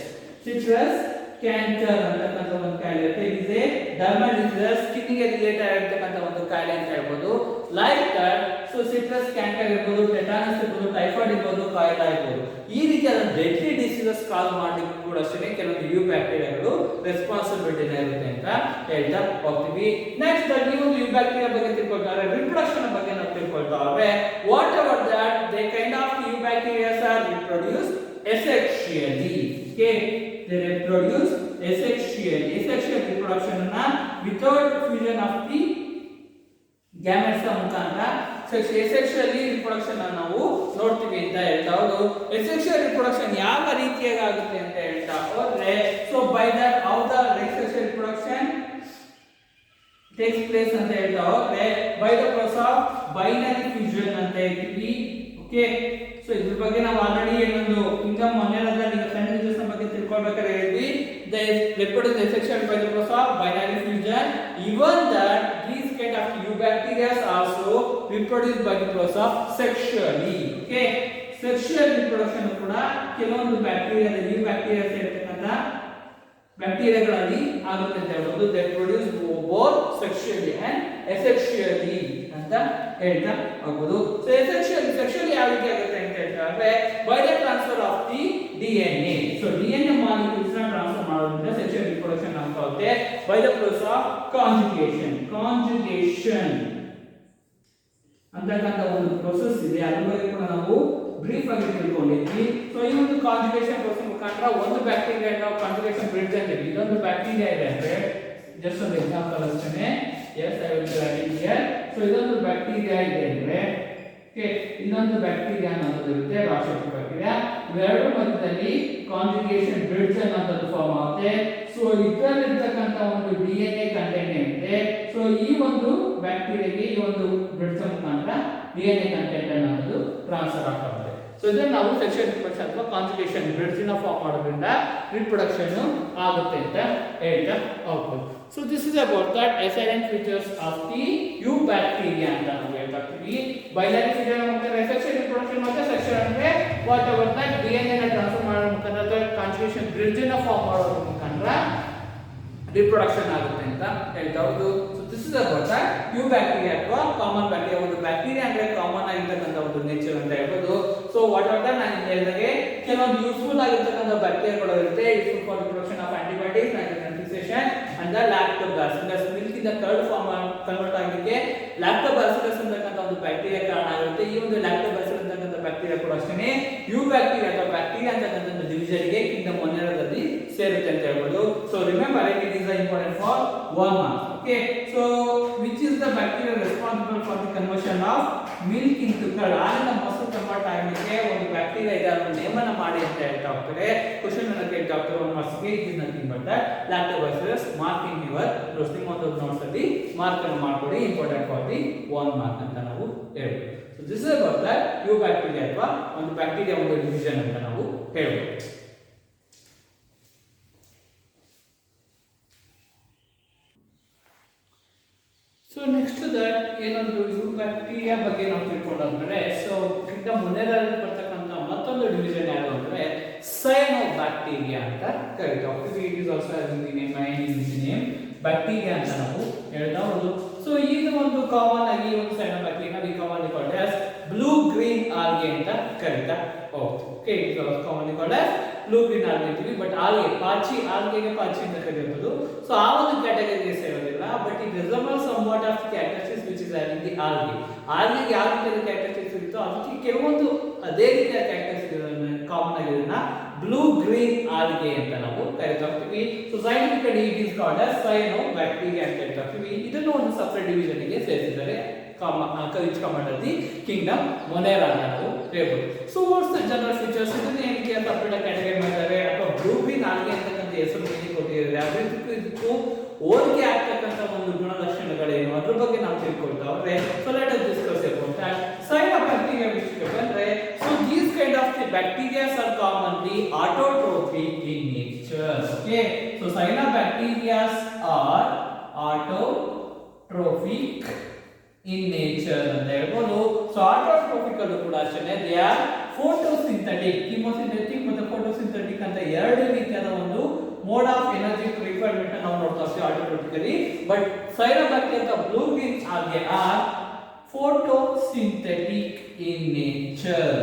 citrus canker ಅಂತಕ್ಕಂಥ ಒಂದು ಕಾಯಿಲೆ ಇರುತ್ತೆ. It is a dermal disease, skin ಗೆ ರಿಲೇಟೆಡ್ ಆಗಿರ್ತಕ್ಕಂಥ ಒಂದು ಕಾಯಿಲೆ ಅಂತ ಹೇಳ್ಬೋದು. Like that so citrus canker ಇರ್ಬೋದು, ಟೆಟಾನಸ್ ಇರ್ಬೋದು, ಟೈಫಾಯ್ಡ್ ಇರ್ಬೋದು, ಕಾಯಿಲೆ ಇರ್ಬೋದು, ಈ ರೀತಿಯಾದ ಡೆಡ್ಲಿ ಡಿಸೀಸಸ್ ಕಾಲ್ ಮಾಡಲಿಕ್ಕೆ ಕೂಡ ಅಷ್ಟೇ ಕೆಲವೊಂದು ಯು ಬ್ಯಾಕ್ಟೀರಿಯಾಗಳು ರೆಸ್ಪಾನ್ಸಿಬಿಲಿಟಿನ ಇರುತ್ತೆ ಅಂತ ಹೇಳ್ತಾ ಹೋಗ್ತೀವಿ. ನೆಕ್ಸ್ಟ್ ಈ ಒಂದು ಯು ಬ್ಯಾಕ್ಟೀರಿಯಾ ಬಗ್ಗೆ ತಿಳ್ಕೊಳ್ತಾರೆ, ರಿಪ್ರೊಡಕ್ಷನ್ ಬಗ್ಗೆ ನಾವು ತಿಳ್ಕೊಳ್ತಾವೆ. Whatever that they kind of eubacterias are reproduce asexually. Okay, they reproduce asexually. Asexual reproduction ಅನ್ನ without fusion of the gametes ಮುಖಾಂತರ asexually reproduction ಅನ್ನು ನಾವು ನೋಡ್ತೀವಿ ಅಂತ ಹೇಳ್ತಾ ಹೋದು. asexual reproduction ಯಾವ ರೀತಿಯಾಗಿ ಆಗುತ್ತೆ ಅಂತ ಹೇಳ್ತಾ ಹೋದ್ರೆ, so by that how the asexual reproduction takes place ಅಂತ ಹೇಳ್ತಾ ಹೋದ್ರೆ by the process of binary fusion ಅಂತ ಹೇಳ್ತೀವಿ. ಓಕೆ, ಸೊ ಇದ್ರ ಬಗ್ಗೆ ನಾವು ಆಲ್ರೆಡಿ ಏನೊಂದು ಕಿಂಗ್ಡಮ್ ಮೊನ್ನೆರದಲ್ಲಿ ಸೆಂಟೆನ್ಸಸ್ ಬಗ್ಗೆ ತಿಳ್ಕೊಳ್ಬೇಕಾದ್ರೆ ಹೇಳಿದ್ವಿ. They reproduce asexually by the process of binary fusion. Even that these kind of eubacteria also reproduce by the process of sexually. Okay, sexual reproduction ಕೂಡ ಕೆಲವೊಂದು ಬ್ಯಾಕ್ಟೀರಿಯಾ eubacteria ಸೇರ್ತಕ್ಕಂಥ ಬ್ಯಾಕ್ಟೀರಿಯಾಗಳಲ್ಲಿ ಆಗುತ್ತೆ ಅಂತ ಹೇಳ್ಬೋದು. They produce both sexually and asexually ಅಂತ ಹೇಳ್ತಾ ಹೋಗ್ಬೋದು. So sexually ಯಾವ ರೀತಿ ಆಗುತ್ತೆ ಅಂತ ಹೇಳ್ತಾರೆ by the transfer of the DNA. So DNA molecules ನ ಟ್ರಾನ್ಸ್ಫರ್ ಮಾಡೋದ್ರಿಂದ ಸೆಕ್ಷುಯಲ್ ರಿಪ್ರೊಡಕ್ಷನ್ ಆಗುತ್ತೆ by the process of conjugation ಅಂತಕ್ಕಂಥ ಒಂದು ಪ್ರೋಸೆಸ್ ಇದೆ. ಅದ್ರ ಬಗ್ಗೆ ಕೂಡ ನಾವು ಬ್ರೀಫ್ ಆಗಿ ತಿಳ್ಕೊಂಡಿದ್ವಿ. ಸೊ ಈ ಒಂದು ಕಾಂಜುಗೇಷನ್ ಪ್ರೋಸೆಸ್ ಮುಖಾಂತರ ಒಂದು ಬ್ಯಾಕ್ಟೀರಿಯಾ ನಾವು ಕಾಂಜುಗೇಷನ್ ಬ್ರಿಡ್ಜ್ ಅಂತೀವಿ. ಇದೊಂದು ಬ್ಯಾಕ್ಟೀರಿಯಾ ಇದೆ ಅಂದ್ರೆ ಜಸ್ಟ್ ಒಂದು ಎಕ್ಸಾಂಪಲ್ ಅಷ್ಟೇ. As I will write here. So ಇದೊಂದು ಬ್ಯಾಕ್ಟೀರಿಯಾ ಇದೆ ಅಂದ್ರೆ ಇನ್ನೊಂದು ಬ್ಯಾಕ್ಟೀರಿಯಾ ಅನ್ನೋದು ಇರುತ್ತೆ, ರಾಶಿಯಲ್ ಬ್ಯಾಕ್ಟೀರಿಯಾ. ಇವೆರಡು ಮಧ್ಯದಲ್ಲಿ ಕಾಂಜುಗೇಷನ್ ಬ್ರಿಡ್ಜ್ ಅನ್ನೋದು ಫಾರ್ಮ್ ಆಗುತ್ತೆ. ಸೊ ಇದರಲ್ಲಿರ್ತಕ್ಕಂಥ ಒಂದು ಡಿಎನ್ಎ ಕಂಟೆಂಟ್ ಏನಿದೆ, ಸೊ ಈ ಒಂದು ಬ್ಯಾಕ್ಟೀರಿಯಾಗೆ ಈ ಒಂದು ಬ್ರಿಡ್ಜ್ ಮುಖಾಂತರ ಡಿಎನ್ಎ ಕಂಟೆಂಟ್ ಅನ್ನೋದು ಟ್ರಾನ್ಸ್ಫರ್ ಆಗ್ತಾ ಇದೆ. ಸೊ ಇದನ್ನ ನಾವು ಸೆಕ್ಷುಯಲ್ ರಿಪ್ರೊಡಕ್ಷನ್ ಅಥವಾ ಕಾಂಜುಗೇಷನ್ ಬ್ರಿಡ್ಜ್ ನ ಫಾರ್ಮ್ ಮಾಡೋದ್ರಿಂದ ರಿಪ್ರೊಡಕ್ಷನ್ ಆಗುತ್ತೆ ಅಂತ ಹೇಳ್ತಾ ಹೋಗ್ಬೋದು. So this is about that excellent features of the eubacteria ಅಂತ ನಾವು ಹೇಳ್ತಾ ಇರ್ತೀವಿ. ಬೈನರಿ ಫೀಚರ್ ಮತ್ತೆ ಸೆಕ್ಷುಯಲ್ ರಿಪ್ರೊಡಕ್ಷನ್ ಮತ್ತೆ ಸೆಕ್ಷುಯಲ್ ಅಂದ್ರೆ ರಿಡ್ಜನ್ ಫಾರ್ಮ್ ಮಾಡೋದ್ರ ಮುಖಾಂತರ ರಿಪ್ರೊಡಕ್ಷನ್ ಆಗುತ್ತೆ ಅಂತ ಹೇಳ್ತಾ ಹೌದು. So this is about eubacteria ಅಥವಾ ಕಾಮನ್ ಬ್ಯಾಕ್ಟೀರಿಯಾ. ಒಂದು ಬ್ಯಾಕ್ಟೀರಿಯಾ ಅಂದ್ರೆ ಕಾಮನ್ ಆಗಿರ್ತಕ್ಕಂಥ ಒಂದು ನೇಚರ್ ಅಂತ ಹೇಳ್ಬೋದು. ಸೊ ವಾಟ್ ಆರ್ ದ ನಾನು ಹೇಳಿದಾಗೆ ಕೆಲವೊಂದು ಯೂಸ್ಫುಲ್ ಆಗಿರ್ತಕ್ಕಂಥ ಬ್ಯಾಕ್ಟೀರಿಯಾಗಳು ಇರುತ್ತೆ. Useful for production of antibiotics and fixation and the lactobacillus. Milk ಇಂದ ಕರ್ಡ್ ಫಾರ್ಮ್ ಕನ್ವರ್ಟ್ ಆಗಲಿಕ್ಕೆ ಲ್ಯಾಕ್ಟೋಬ್ಯಾಸಿಲಸ್ ಅಂತಕ್ಕಂಥ ಒಂದು ಬ್ಯಾಕ್ಟೀರಿಯಾ ಕಾರಣ ಆಗುತ್ತೆ. ಈ ಒಂದು ಲ್ಯಾಕ್ಟೋಬ್ಯಾಸಿಲಸ್ ಅಂತಕ್ಕಂಥ ಬ್ಯಾಕ್ಟೀರಿಯಾ ಕೂಡ ಅಷ್ಟೇ ಯು ಬ್ಯಾಕ್ಟೀರಿಯಾ ಅಥವಾ ಬ್ಯಾಕ್ಟೀರಿಯಾ ಅಂತಕ್ಕಂಥ ಡಿವಿಷನ್ ಗೆ ಕಿಂಗ್ಡಮ್ ಮೊನೆರಾದಲ್ಲಿ ಸೇರುತ್ತೆ ಅಂತ ಹೇಳ್ಬೋದು. So remember it is important for 1 mark. Okay, so which is the bacteria responsible for the conversion of milk into curd? ಹಾಲಿನ ಮೊಸರು ಕನ್ವರ್ಟ್ ಆಗಲಿಕ್ಕೆ ಒಂದು ಬ್ಯಾಕ್ಟೀರಿಯಾ ಇದೆ, ಅದನ್ನು ನೇಮನ ಮಾಡಿ ಅಂತ ಹೇಳ್ತಾ ಹೋಗ್ತಾರೆ. ಕ್ವೆಶ್ಚನ್ ಅನ್ನು ಕೇಳ್ತಾ ಹೋಗ್ತಾರೆ 1 marks ಗೆ. ಇದು nothing but that lactobacillus. Marking your roasting on the notes ಅಲ್ಲಿ ಮಾರ್ಕ್ ಅನ್ನು ಮಾಡ್ಕೊಳ್ಳಿ. ಇಂಪಾರ್ಟೆಂಟ್ ಫಾರ್ ದಿ 1 mark ಅಂತ ನಾವು ಹೇಳ್ಬೋದು. So this is about that eubacteria ಅಥವಾ ಒಂದು ಬ್ಯಾಕ್ಟೀರಿಯಾ ಒಂದು ಡಿವಿಷನ್ ಅಂತ ನಾವು ಹೇಳ್ಬೋದು. ಸೊ ನೆಕ್ಸ್ಟ್ ದಟ್ ಏನೊಂದು ಯು ಬ್ಯಾಕ್ಟೀರಿಯಾ ಬಗ್ಗೆ ನಾವು ತಿಳ್ಕೊಂಡ್ರೆ, ಸೊ ಕಿಂಗ್ಡಮ್ ಮೊನೆರಾದಲ್ಲಿ ಬರ್ತಕ್ಕಂಥ ಮತ್ತೊಂದು ಡಿವಿಷನ್ ಯಾವುದು ಅಂದ್ರೆ ಸೈನೋಬ್ಯಾಕ್ಟೀರಿಯಾ ಅಂತ ಕರೀತಾರೆ. It is also having the name bacteria ಅಂತ ನಾವು ಹೇಳ್ತಾ ಹೋಗೋದು. ಸೊ ಇದು ಒಂದು ಕಾಮನ್ ಆಗಿ ಒಂದು cyanobacteria we commonly called as blue green algae ಅಂತ ಕರೀತಾ ಹೋಗ್ತೀವಿ. Okay, it is commonly called as blue green algae ಅಂತೀವಿ. ಬಟ್ ಆಲ್ಗೆ ಪಾಚಿ, ಆಲ್ಗೆಗೆ ಪಾಚಿ ಅಂತ ಕರೆಯಬಹುದು. ಸೊ ಆ ಒಂದು ಕ್ಯಾಟಗರಿಗೆ ಸೇರೋದಿಲ್ಲ. But it resembles somewhat of characteristics which is having the algae. ಆಲ್ಗೆಗೆ ಯಾವ ರೀತಿಯ ಕ್ಯಾರೆಕ್ಟರಿಸ್ಟಿಕ್ಸ್ ಇರುತ್ತೋ ಅದಕ್ಕೆ ಕೆಲವೊಂದು ಅದೇ ರೀತಿಯ ಕ್ಯಾರೆಕ್ಟರಿಸ್ಟಿಕ್ಸ್ ಕಾಮನ್ ಆಗಿರೋದನ್ನ ಬ್ಲೂ ಗ್ರೀನ್ ಆಲ್ಗೆ ಅಂತ ನಾವು ಕರಿತಾ ಹೋಗ್ತೀವಿ. So scientifically it is called as cyanobacteria ಅಂತ ಹೇಳ್ತಾ ಹೋಗ್ತೀವಿ. ಇದನ್ನು ಒಂದು ಸಪರೇಟ್ ಡಿವಿಷನ್ ಗೆ ಸೇರಿಸಿದ್ದಾರೆ. which come under the kingdom Monera ಅಂತ ನಾವು ಹೇಳ್ಬೋದು. So what's the general features? ಇದನ್ನ ಏನಕ್ಕೆ ಸಪರೇಟ್ ಕ್ಯಾಟಗರಿ ಮಾಡಿದ್ದಾರೆ ಅಥವಾ ಬ್ಲೂ ಗ್ರೀನ್ ಆಲ್ಗೆ ಅಂತಕ್ಕಂಥ ಹೆಸರು ಕೊಟ್ಟಿದ್ದಾರೆ. ಅದಕ್ಕೂ ಇದಕ್ಕೂ ಹೋಲಿಕೆ ಆಗ್ತಕ್ಕಂಥ ಒಂದು ಗುಣಲಕ್ಷಣಗಳೇನು ಅದ್ರ ಬಗ್ಗೆ ನಾವು ತಿಳ್ಕೊಳ್ತಾ ಹೋದ್ರೆ, so let us discuss about that. Cyanobacteria ವಿಷಯಕ್ಕೆ ಬಂದ್ರೆ, so these kind of the bacterias are commonly autotrophic in nature. Okay, so cyanobacterias are autotrophic in nature ಅಂತ ಹೇಳ್ಬೋದು. ಸೊ ಆಟೋಟ್ರೋಫಿಕ್ ಅಲ್ಲೂ ಕೂಡ ಅಷ್ಟೇ ದೇ ಆರ್ ಫೋಟೋಸಿಂಥೆಟಿಕ್, ಕಿಮೋಸಿಂಥೆಟಿಕ್ ಮತ್ತು ಫೋಟೋಸಿಂಥೆಟಿಕ್ ಅಂತ ಎರಡು ರೀತಿಯಾದ ಒಂದು ಮೋಡ್ ಆಫ್ ಎನರ್ಜಿ ರಿಕ್ವೈರ್ಮೆಂಟ್ ನಾವು ನೋಡ್ತಾ ಇರ್ತೀವಿ ಆಟೋಟ್ರೋಫಿಕಲಿ. ಬಟ್ ಸೈನೋಬ್ಯಾಕ್ಟೀರಿಯಾ ಅಂತ blue green algae R photosynthetic ಇನ್ ನೇಚರ್.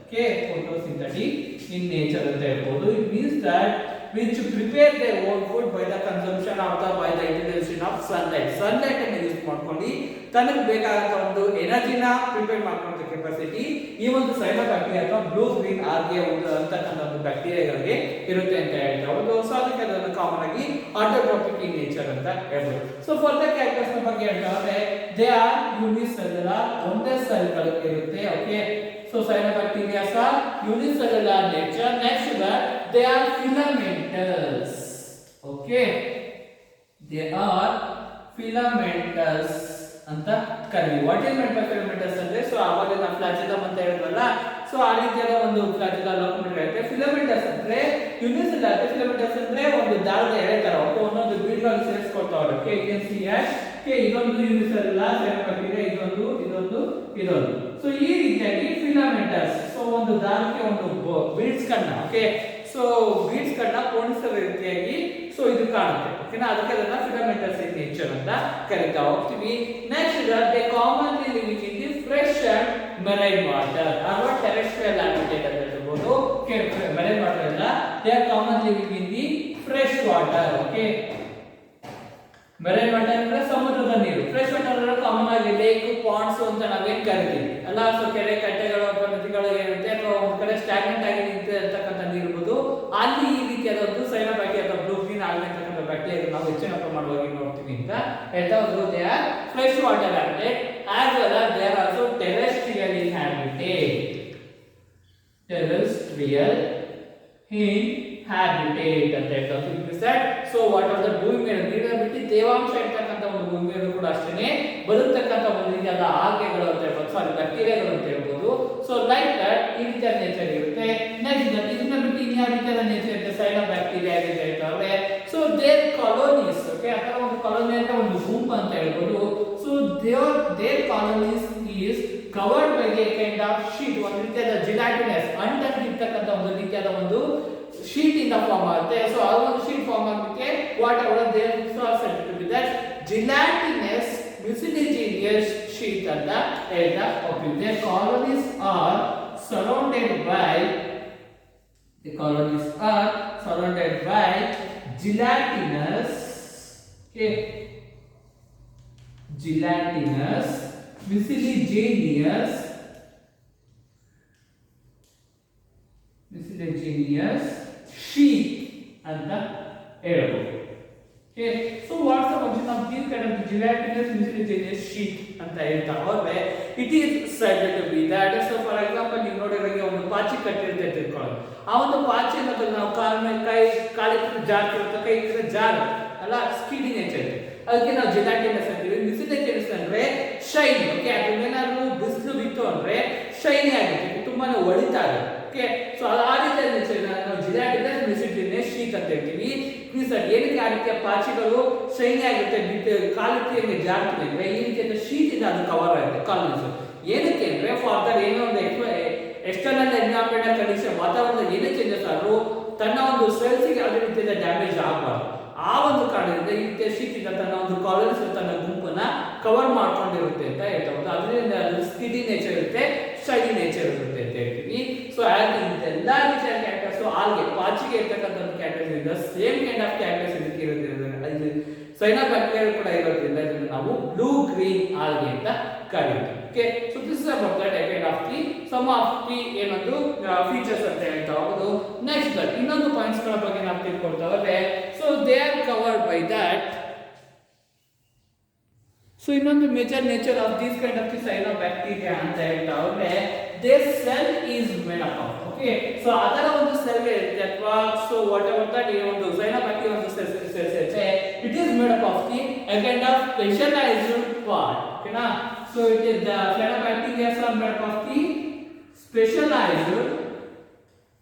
ಓಕೆ, ಫೋಟೋಸಿಂಥೆಟಿಕ್ ಇನ್ ನೇಚರ್ ಅಂತ ಹೇಳ್ಬೋದು. It means that which prepare their own food by the consumption of the by the utilization of sunlight. sunlight ಅನ್ನು use ಮಾಡ್ಕೊಂಡು ತನಗೆ ಬೇಕಾದಂತ ಒಂದು ಎನರ್ಜಿನ prepare ಮಾಡ್ಕೊಳ್ಳೋ capacity ಈ ಒಂದು ಸೈನೋಬ್ಯಾಕ್ಟೀರಿಯಾ ಅಥವಾ ಬ್ಲೂ ಗ್ರೀನ್ ಆಲ್ಗೆ ಒಂದು ಅಂತಕ್ಕಂಥ ಒಂದು ಬ್ಯಾಕ್ಟೀರಿಯಾಗಳಿಗೆ ಇರುತ್ತೆ ಅಂತ ಹೇಳ್ತಾ ಹೋಗೋದು. ಸೊ ಅದಕ್ಕೆ ಅದನ್ನು ಕಾಮನ್ ಆಗಿ ಆಟೋಟ್ರೋಫಿಕ್ ಇನ್ ನೇಚರ್ ಅಂತ ಹೇಳ್ಬೋದು. ಸೊ ಫರ್ದರ್ ಕ್ಯಾರೆಕ್ಟರ್ಸ್ ಬಗ್ಗೆ ಹೇಳ್ತಾ ಹೋದ್ರೆ ದೇ ಆರ್ ಯೂನಿಸೆಲ್ಯುಲರ್, ಒಂದೇ ಸೆಲ್ಗಳು ಇರುತ್ತೆ. Okay, so cyanobacterias are unicellular nature. Next that they are filamentous. Okay, they are filamentous ಅಂತ ಕರೀತೀವಿ. ವಾಟ್ ಇಸ್ ಮೆಂಟ್ ಬೈ ಫಿಲಮೆಂಟಸ್ ಅಂದ್ರೆ, ಸೊ ಆವಾಗ ನಾವು ಫ್ಲಾಜಿಲಮ್ ಅಂತ ಹೇಳಿದ್ವಲ್ಲ, ಸೊ ಆ ರೀತಿಯಾದ ಒಂದು ಫ್ಲಾಜಿಲಮ್ ಲೋಕಮೆಂಟ್ ಇರುತ್ತೆ. ಫಿಲಮೆಂಟಸ್ ಅಂದ್ರೆ ಯೂನಿಸೆಲ್ಯುಲರ್, ಫಿಲಮೆಂಟಸ್ ಅಂದ್ರೆ ಒಂದು ದಾರದ ಎಳೆ ತರ ಒಂದೊಂದು ಬೀಡ್ಗಳಲ್ಲಿ ಸೇರಿಸ್ಕೊಳ್ತಾವ್ರೆ. ಓಕೆ, ಯು ಕ್ಯಾನ್ ಸಿ ಇದೊಂದು ಯೂನಿಸೆಲ್ಯುಲರ್ ಸೈನೋಬ್ಯಾಕ್ಟೀರಿಯಾ, ಇದೊಂದು. ಸೊ ಈ ರೀತಿಯಾಗಿ ಫಿಲಮೆಂಟಸ್, ಸೊ ಒಂದು ದಾರಕ್ಕೆ ಒಂದು ಬೀಡ್ಸ್ ಕಣ್ಣ, ಓಕೆ, ಸೊ ಬೀಡ್ಸ್ ಕಣ್ಣ ಕೋಣಿಸೋ ರೀತಿಯಾಗಿ ಸೊ ಇದು ಕಾಣುತ್ತೆ. ಓಕೆನಾ, ಅದಕ್ಕೆ ಅದನ್ನ ಫಿಲಮೆಂಟಸ್ ಇನ್ ನೇಚರ್ ಅಂತ ಕರೀತಾ ಹೋಗ್ತೀವಿ. Next they commonly living in the fresh and marine water ಅಥವಾ ಟೆರೆಸ್ಟ್ರಿಯಲ್ ಹ್ಯಾಬಿಟೇಟ್ ಅಂತ ಹೇಳ್ಬೋದು. ಓಕೆ, ಮೆರೈನ್ ವಾಟರ್ ಅಲ್ಲ, they are commonly living in the fresh water. Okay, marine water ಅಂದ್ರೆ ಸಮುದ್ರದ ನೀರು. ಫ್ರೆಶ್ ವಾಟರ್ ಅಂದ್ರೆ ಕಾಮನ್ ಆಗಿ ಲೇಕ್, ಪಾಂಡ್ಸ್ ಅಂತ ನಾವೇನ್ ಕರಿತೀವಿ ಅಲ್ಲ. ಸೊ ಕೆರೆ, ಕಟ್ಟೆಗಳು ಅಥವಾ ನದಿಗಳು ಏನಿರುತ್ತೆ ಅಥವಾ ಒಂದು ಕಡೆ ಸ್ಟಾಗ್ನೆಂಟ್ ಆಗಿ ನಿಂತಿರ್ತಕ್ಕಂಥ ನೀರು ಇರ್ಬೋದು, ಅಲ್ಲಿ ಈ ರೀತಿಯಾದ ಒಂದು ಸೈನೋಬ್ಯಾಕ್ಟೀರಿಯಾ ಅಥವಾ ಬ್ಲೂ ಗ್ರೀನ್ ಆಲ್ಗೆ ಅಂತಕ್ಕಂಥ ಬ್ಯಾಕ್ಟೀರಿಯಾ ನಾವು ಹೆಚ್ಚಿನ ಪ್ರಮಾಣವಾಗಿ ನೋಡ್ತೀವಿ ಅಂತ ಹೇಳ್ತಾ ಹೋದ್ರು. They are fresh water habitat as well as they are also terrestrial in habitat. Terrestrial in habitat ಅಂತ ಹೇಳ್ತಾರೆ. ಸೊ ವಾಟ್ ಆರ್ ದ ಭೂಮಿ ಮೇಲೆ ನೀರಿನ ಬಿಟ್ಟು ತೇವಾಂಶ ಇರ್ತಕ್ಕಂಥ ಒಂದು ಭೂಮಿ ಮೇಲೂ ಕೂಡ ಅಷ್ಟೇ ಬದುಕ್ತಕ್ಕಂಥ ಒಂದು ರೀತಿಯಾದ ಆಲ್ಗೆಗಳು ಅಂತ ಹೇಳ್ಬೋದು, ಸಾರಿ ಬ್ಯಾಕ್ಟೀರಿಯಾಗಳು ಅಂತ ಹೇಳ್ಬೋದು. ಸೊ ಲೈಕ್ ದಟ್ ಈ ರೀತಿಯಾದ ನೇಚರ್ ಇರುತ್ತೆ. ನೆಕ್ಸ್ಟ್ ಇದನ್ನ ಬಿಟ್ಟು ಇನ್ಯಾವ ರೀತಿಯಾದ ನೇಚರ್ ಇರುತ್ತೆ ಸೈನೋಬ್ಯಾಕ್ಟೀರಿಯಾ ಅಂತ ಹೇಳ್ತಾರೆ. ಸೊ ದೇರ್ ಕಾಲೋನೀಸ್, ಓಕೆ, ಅಥವಾ ಒಂದು ಕಾಲೋನಿ ಅಂತ ಒಂದು ಗುಂಪು ಅಂತ ಹೇಳ್ಬೋದು. So there colonies is covered by a kind of sheet, ಒಂದು ರೀತಿಯಾದ ಜಿಲಾಟಿನಸ್ ಅಂಟಂಗಿರ್ತಕ್ಕಂಥ ಒಂದು ರೀತಿಯಾದ ಒಂದು ಶೀಟ್ ಇಂದ ಫಾರ್ಮ್ ಆಗುತ್ತೆ. ಸೊ ಆ ಒಂದು ಶೀಟ್ ಫಾರ್ಮ್ ಆಗಲಿಕ್ಕೆ whatever they are said to be that gelatinous mucilaginous sheet ಅಂತ ಹೇಳ್ತಾ ಹೋಗ್ತೀವಿ. The colonies are surrounded by gelatinous, okay, gelatinous mucilaginous sheet ಅಂತ ಹೇಳ್ಬೋದು. Okay, so what's the function of this kind of gelatinous mucilaginous sheet ಅಂತ ಹೇಳ್ತಾ ಹೋದ್ರೆ it is said to be that, so for example ನೀವು ನೋಡಿದ್ರೆ ಒಂದು ಪಾಚಿ ಕಟ್ಟಿರುತ್ತೆ ತಿಳ್ಕೊಳ್ಳಿ, ಆ ಒಂದು ಪಾಚಿ ಅನ್ನೋದು ನಾವು ಕಾಲ ಮೇಲೆ ಕಾಲಿಟ್ಟು ಜಾರ್ತಿರುತ್ತೆ, ಕೈ ಇಟ್ಟರೆ ಜಾರ್ ಅಲ್ಲ, ಸ್ಕಿಡಿ ನೇಚರ್, ಅದಕ್ಕೆ ನಾವು ಜಿಲಾಟಿನಸ್ ಅಂತೀವಿ. ಮ್ಯುಸಿಲೇಜಿನಸ್ ಅಂದ್ರೆ ಶೈನ್. ಓಕೆ, ಅದ್ರ ಮೇಲಾದ್ರೂ ಬಿಸಿಲು ಬಿತ್ತು ಅಂದ್ರೆ ಶೈನಿ ಆಗುತ್ತೆ, ತುಂಬಾನೇ ಹೊಳಿತಾ ಇದೆ. ಓಕೆ, ಸೊ ಆ ರೀತಿಯ ನೇಚರ್ ನಾವು ಜಿಲಾಟಿನಸ್ ಮ್ಯುಸಿಲೇಜಿನಸ್ ಶೀಟ್ ಅಂತ ಹೇಳ್ತೀವಿ. ಏನಕ್ಕೆ ಆ ರೀತಿಯ ಪಾಚಿಗಳು ಶೈನಿ ಆಗುತ್ತೆ, ಕಾಲಿಟ್ಟು ಜಾರ್ತಿದೆ ಅಂದ್ರೆ ಈ ರೀತಿಯ ಶೀಟ್ ಇಂದ ಅದು ಕವರ್ ಆಗುತ್ತೆ ಕಾಲೋನೀಸ್. ಏನಕ್ಕೆ ಅಂದ್ರೆ ಫಾರ್ದರ್ ಏನೋ ಒಂದು ಎಕ್ಸ್ಟರ್ನಲ್ ಎನ್ವಿರಾನ್ಮೆಂಟಲ್ ಕಂಡೀಷನ್, ವಾತಾವರಣದ ಏನೇ ಚೇಂಜಸ್ ಆದ್ರೂ ತನ್ನ ಒಂದು ಸೆಲ್ಸ್ಗೆ ಯಾವುದೇ ರೀತಿಯ ಡ್ಯಾಮೇಜ್ ಆಗಬಾರ್ದು. ಆ ಒಂದು ಕಾರಣದಿಂದ ಈ ರೀತಿಯ ಶೀಟ್ ಇಂದ ತನ್ನ ಒಂದು ಕಾಲೋನೀಸ್ ತನ್ನ ಗುಂಪನ್ನ ಕವರ್ ಮಾಡ್ಕೊಂಡಿರುತ್ತೆ ಅಂತ ಹೇಳ್ತಾ ಹೋಗ್ಬೋದು. ಅದರಿಂದ ಅದು ಸ್ಕಿಡಿ ನೇಚರ್ ಇರುತ್ತೆ, ಶೈನಿ ನೇಚರ್ ಇರುತ್ತೆ ಅಂತ ಹೇಳ್ತೀವಿ. ಸೊ ಎಲ್ಲಾ ರೀತಿಯ ಕ್ಯಾರೆಕ್ಟರ್ಸ್ ಆಲ್ಗೆ ಪಾಚಿಗೆ ಇರ್ತಕ್ಕಂಥ ಕ್ಯಾರೆಕ್ಟರ್ಸ್ ಇಂದ ಸೇಮ್ ಕೈಂಡ್ ಆಫ್ ಕ್ಯಾರೆಕ್ಟರ್ಸ್ ಇದಕ್ಕೆ ಇರೋದ್ರಿಂದ ಸೈನೋಬ್ಯಾಕ್ಟೀರಿಯಾ ಕೂಡ ಇರೋದ್ರಿಂದ ಇದನ್ನು ನಾವು ಬ್ಲೂ ಗ್ರೀನ್ ಆಲ್ಗೆ ಅಂತ ಕರೀತೀವಿ. Okay, so this is about that kind of the some of the ಏನೊಂದು ಫೀಚರ್ಸ್ ಅಂತ ಹೇಳ್ತಾ ಹೋಗೋದು. ನೆಕ್ಸ್ಟ್ ಇನ್ನೊಂದು ಪಾಯಿಂಟ್ಸ್ ಗಳ ಬಗ್ಗೆ ನಾವು ತಿಳ್ಕೊಳ್ತಾ ಹೋದ್ರೆ, so they are covered by that. So ಇನ್ನೊಂದು major nature of this kind of the cyanobacteria ಅಂತ ಹೇಳ್ತಾ ಹೋದ್ರೆ their cell is made up of, okay, so ಅದರ ಒಂದು ಸೆಲ್ ಇರುತ್ತೆ ಅಥವಾ ಸೊ ವಾಟ್ ಎವರ್ ದಟ್ ಈ ಒಂದು ಸೈನೋಬ್ಯಾಕ್ಟೀರಿಯಾ ಒಂದು ಸೆಲ್ ಇರುತ್ತೆ, it is made up of the a kind of specialized part, okay na. So it is the cyanobacteria are made up of the specialized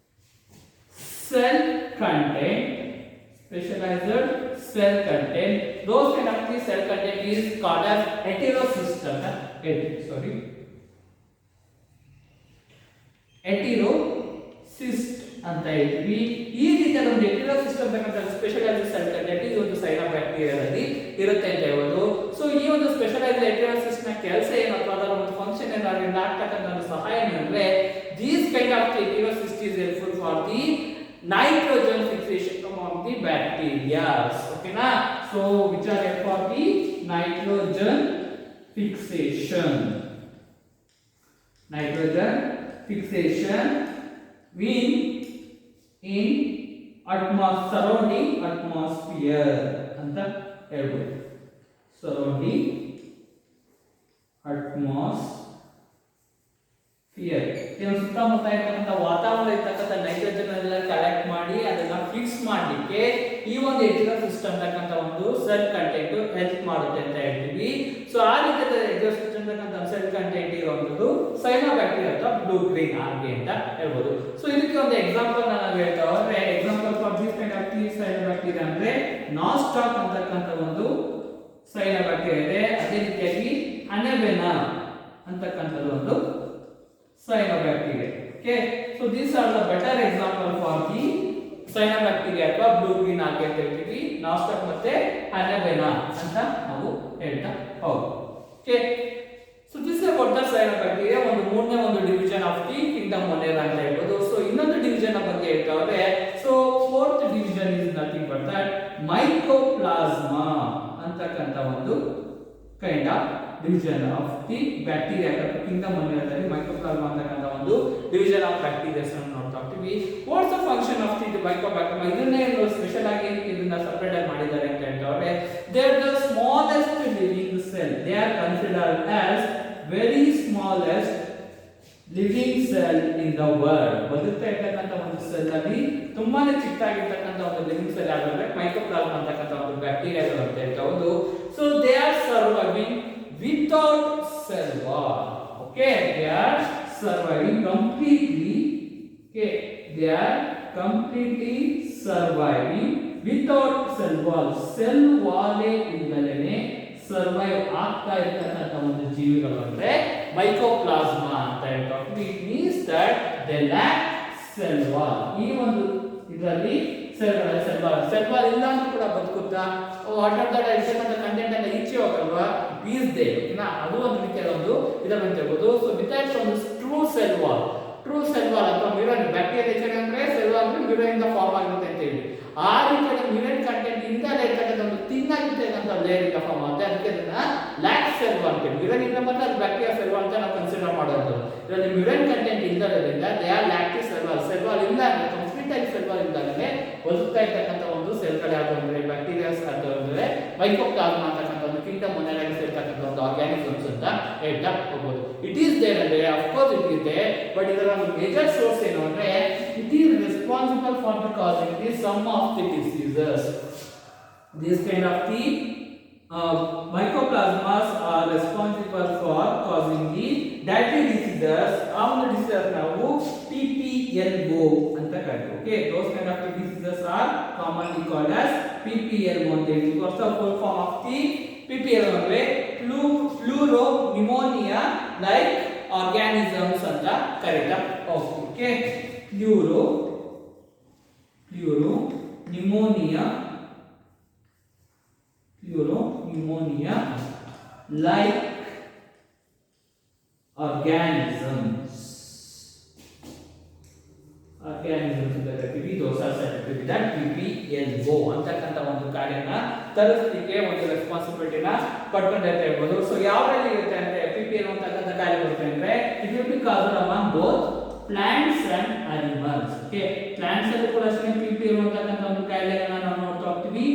cell content, those kind of the cell content is called as heterosystem, ಹೆಟಿರೋಸಿಸ್ಟ್ ಅಂತ ಹೇಳ್ತೀವಿ. ಈ ರೀತಿಯ ಒಂದು ಹೆಟಿರೋಸಿಸ್ಟ್ ಅಂತಕ್ಕಂಥ specialised cell content ಈ ಒಂದು ಸೈನೋಬ್ಯಾಕ್ಟೀರಿಯಾದಲ್ಲಿ ಇರುತ್ತೆ ಅಂತ ಹೇಳ್ಬೋದು. ಸೊ ಈ ಒಂದು ಸ್ಪೆಷಲೈಸ್ಡ್ ಹೆಟಿರೋಸಿಸ್ಟ್ ನ ಕೆಲಸ ಏನು ಅಥವಾ ಅದರ ಒಂದು ಫಂಕ್ಷನ್ ಏನಾದ್ರಿಂದ ಆಗ್ತಕ್ಕಂಥ ಒಂದು ಸಹಾಯ ಏನಂದ್ರೆ these kind of heterocyst is helpful for the nitrogen fixation among the bacteria, okay na. So which are help for the nitrogen fixation in surrounding atmosphere ಅಂತ ಹೇಳ್ಬೋದು. surrounding atmosphere ಏನು ಸುತ್ತಮುತ್ತ ಇರ್ತಕ್ಕಂಥ ವಾತಾವರಣ ಇರ್ತಕ್ಕಂಥ ನೈಟ್ರೋಜನ್ ಎಲ್ಲ ಕಲೆಕ್ಟ್ ಮಾಡಿ ಅದನ್ನ ಫಿಕ್ಸ್ ಮಾಡಲಿಕ್ಕೆ ಈ ಒಂದು ಹೆಟಿರೋ ಸಿಸ್ಟಮ್ ಅಂತಕ್ಕಂಥ ಒಂದು ಸೆಲ್ ಕಂಟೆಂಟ್ ಹೆಲ್ಪ್ ಮಾಡುತ್ತೆ ಅಂತ ಹೇಳ್ತೀವಿ. ಸೊ ಆ ರೀತಿಯ ಹೆಟಿರೋ ಸಿಸ್ಟಮ್ ಅಂತಕ್ಕಂಥ ಸೆಲ್ ಕಂಟೆಂಟ್ ಇರುವಂತದ್ದು ಸೈನೋಬ್ಯಾಕ್ಟೀರಿಯಾ ಅಥವಾ ಬ್ಲೂ ಗ್ರೀನ್ ಆಲ್ಗೆ ಅಂತ ಹೇಳ್ಬೋದು. ಸೊ ಇದಕ್ಕೆ ಒಂದು ಎಕ್ಸಾಂಪಲ್ ನಾವು ಹೇಳ್ತಾ ಹೋದ್ರೆ, example for this kind of the cyanobacteria ಅಂದ್ರೆ ನಾಸ್ಟಾಕ್ ಅಂತಕ್ಕಂಥ ಒಂದು ಸೈನೋಬ್ಯಾಕ್ಟೀರಿಯಾ ಇದೆ. ಅದೇ ರೀತಿಯಾಗಿ ಅನೆಬೆನಾ ಅಂತಕ್ಕಂಥದ್ದು ಒಂದು cyanobacteria. Okay, so these are the better example for the cyanobacteria ಅಥವಾ ಬ್ಲೂ ಗ್ರೀನ್ ಆಲ್ಗೆ ಅಂತ ಹೇಳ್ತೀವಿ. ನಾಸ್ಟಾಕ್ ಮತ್ತೆ ಅನೆಬೆನಾ ಅಂತ ನಾವು ಹೇಳ್ತಾ ಹೋಗೋದು. Okay, so this is about the cyanobacteria. ಒಂದು ಮೂರನೇ ಒಂದು division of the kingdom monera ಅಂತ ಹೇಳ್ಬೋದು. ಸೊ ಇನ್ನೊಂದು ಡಿವಿಷನ್ ಬಗ್ಗೆ ಹೇಳ್ತಾ ಹೋದ್ರೆ, so fourth division is nothing but that mycoplasma ಅಂತಕ್ಕಂಥ ಒಂದು kind of division of the bacteria ಅಥವಾ ಕಿಂಗ್ಡಮ್ ಮೊನೇರಾದಲ್ಲಿ ಮೈಕೋಪ್ಲಾಸ್ಮಾ ಅಂತಕ್ಕಂಥ ಒಂದು ಡಿವಿಷನ್ ಆಫ್ ಬ್ಯಾಕ್ಟೀರಿಯಾಸ್ ಅನ್ನು ನೋಡ್ತಾ ಹೋಗ್ತೀವಿ. What's the function of the mycobacteria? ಇದನ್ನೇ ಸ್ಪೆಷಲ್ ಆಗಿ ಇದನ್ನ ಸಪರೇಟ್ ಆಗಿ ಮಾಡಿದ್ದಾರೆ ಅಂತ ಹೇಳ್ತಾರೆ. They are the smallest living cell. They are considered as very smallest living cell in the world. ಬದುಕ್ತಾ ಇರ್ತಕ್ಕಂಥ ಒಂದು ಸೆಲ್ ಅಲ್ಲಿ ತುಂಬಾನೇ ಚಿಕ್ಕದಾಗಿರ್ತಕ್ಕಂಥ ಒಂದು ಲಿವಿಂಗ್ ಸೆಲ್ ಯಾವ್ದಂದ್ರೆ ಮೈಕೋಪ್ಲಾಸ್ಮಾ ಅಂತಕ್ಕಂಥ ಒಂದು ಬ್ಯಾಕ್ಟೀರಿಯಾಗಳು ಅಂತ ಹೇಳ್ಬಹುದು. So they R surviving without cell wall. Okay, they are surviving completely. Okay, they are completely surviving without cell wall. Cell wall ಇಲ್ಲದೇನೆ ಸರ್ವೈವ್ ಆಗ್ತಾ ಇರ್ತಕ್ಕಂಥ ಒಂದು ಜೀವಿಗಳು ಅಂದ್ರೆ ಮೈಕೋಪ್ಲಾಸ್ಮಾ ಅಂತ ಹೇಳ್ತೀವಿ. It means that they lack cell wall. ಈ ಒಂದು ಇದರಲ್ಲಿ ಸೆಲ್ ವಾಲ್ ಇಲ್ಲ ಅಂತ ಕೂಡ ಬದುಕುತ್ತಾ ವಾಟರ್ ದಡ ಇರ್ತಕ್ಕಂಥ ಕಂಟೆಂಟ್ ಎಲ್ಲ ಈಚೆ ಹೋಗಲ್ವಾ ಈಸ್ ದೇ ಅದು ಒಂದು ರೀತಿಯಾದ ಒಂದು ಇದನ್ನು ತಗೋಬಹುದು. ಸೊ ವಿತೌಟ್ ಒಂದು ಟ್ರೂ ಸೆಲ್ ವಾಲ್ ಅಥವಾ ಮಿರರ್ ಬ್ಯಾಕ್ಟೀರಿಯಾ ನೇಚರ್ ಅಂದ್ರೆ ಸೆಲ್ ವಾಲ್ ಅಂದ್ರೆ ಮಿರರ್ ಇಂದ ಫಾರ್ಮ್ ಆಗುತ್ತೆ ಅಂತ ಹೇಳಿ ಆ ರೀತಿಯಾದ ಮಿರರ್ ಕಂಟೆಂಟ್ ಇಂದಲೇ ಇರ್ತಕ್ಕಂಥ ಒಂದು ತಿನ್ ಆಗಿರ್ತಕ್ಕಂಥ ಲೇಯರ್ ಇಂದ ಫಾರ್ಮ್ ಆಗುತ್ತೆ. ಅದಕ್ಕೆ ಅದನ್ನ ಲ್ಯಾಕ್ ಸೆಲ್ ವಾಲ್ ಅಂತ ಮಿರರ್ ಇಂದ ಮಾತ್ರ ಅದು ಬ್ಯಾಕ್ಟೀರಿಯಾ ಸೆಲ್ ವಾಲ್ ಅಂತ ನಾವು ಕನ್ಸಿಡರ್ ಮಾಡೋದು. ಇದರಲ್ಲಿ ಮಿರರ್ ಕಂಟೆಂಟ್ ಇಲ್ಲದರಿಂದ ದೇ ಆರ್ ಲ್ಯಾಕ್ಟಿವ್ ಸೆಲ್ ವಾಲ್ ಇಲ್ಲ ಅಂದ್ರೆ ಕಂಪ್ಲೀಟ್ ಆಗಿ ಸೆಲ್ ವಾಲ್ ಇದ್ದಾಗಲೇ ಬದುಕ್ತಾ ಇರ್ತಕ್ಕಂಥ ಒಂದು ಸೆಲ್ಗಳು ಯಾವುದು ಅಂದ್ರೆ ಬ್ಯಾಕ್ಟೀರಿಯಾಸ್ ಅಥವಾ ಅಂದ್ರೆ ಮೈಕೋಪ್ಲಾಸ್ಮಾ ಅಂತಕ್ಕಂಥ ಒಂದು ಕಿಂಗ್ಡಮ್ ಮೊನೆರಾಗಿ ಸೇರ್ತಕ್ಕಂಥ ಒಂದು ಆರ್ಗ್ಯಾನಿಸಮ್ಸ್ ಅಂತ ಹೇಳ್ತಾ ಹೋಗ್ಬೋದು. ಇಟ್ ಈಸ್ ದೇರ್ ಅಂದ್ರೆ of course it is there, but ಇದರ ಒಂದು ಮೇಜರ್ ಸೋರ್ಸ್ ಏನು ಅಂದ್ರೆ it is responsible for the causing the some of the diseases. This kind of the mycoplasmas are responsible for causing the deadly diseases. How the diseases ನಾವು PPLO ಅಂತ ಕರೀತೀವಿ. Okay, those kind of diseases are commonly called as PPLO ಅಂತ ಹೇಳಿ. What's the full form of the PPLO ಅಂದ್ರೆ ಪ್ಲೂರೋ pneumonia like organisms ಅಂತ ಕರೀತಾ ಹೋಗ್ತೀವಿ. Okay, ಪ್ಲೂರೋ pneumonia like organisms ಅಂತ ಕರಿತೀವಿ. those are said that PPLO ಅಂತಕ್ಕಂಥ ಒಂದು ಕಾರ್ಯನ ತರಿಸಲಿಕ್ಕೆ ಒಂದು ರೆಸ್ಪಾನ್ಸಿಬಿಲಿಟಿನ ಪಡ್ಕೊಂಡು ಅಂತ ಹೇಳ್ಬೋದು. ಸೊ ಯಾವ್ದ್ರಲ್ಲಿ ಇರುತ್ತೆ ಅಂದ್ರೆ PPLO ಅಂತಕ್ಕಂಥ ಕಾರ್ಯ ಬರುತ್ತೆ ಅಂದ್ರೆ it will be caused among both plants and animals. Okay, plants ಅಲ್ಲಿ ಕೂಡ ಅಷ್ಟೇ PPLO ಅಂತಕ್ಕಂಥ ಒಂದು ಕಾಯಿಲೆಗಳನ್ನ ನಾವು ನೋಡ್ತಾ ಹೋಗ್ತೀವಿ.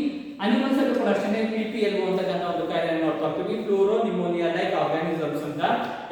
ಅನಿಮಲ್ಸ್ ಅಲ್ಲಿ ಕೂಡ ಅಷ್ಟೇ PPLO ಅಂತಕ್ಕಂಥ ಒಂದು ಕಾಯಿಲೆಯನ್ನು ನೋಡ್ತಾ ಹೋಗ್ತೀವಿ. ಪ್ಲೂರೋ ನಿಮೋನಿಯಾ ಲೈಕ್ ಆರ್ಗಾನಿಸಮ್ಸ್ ಅಂತ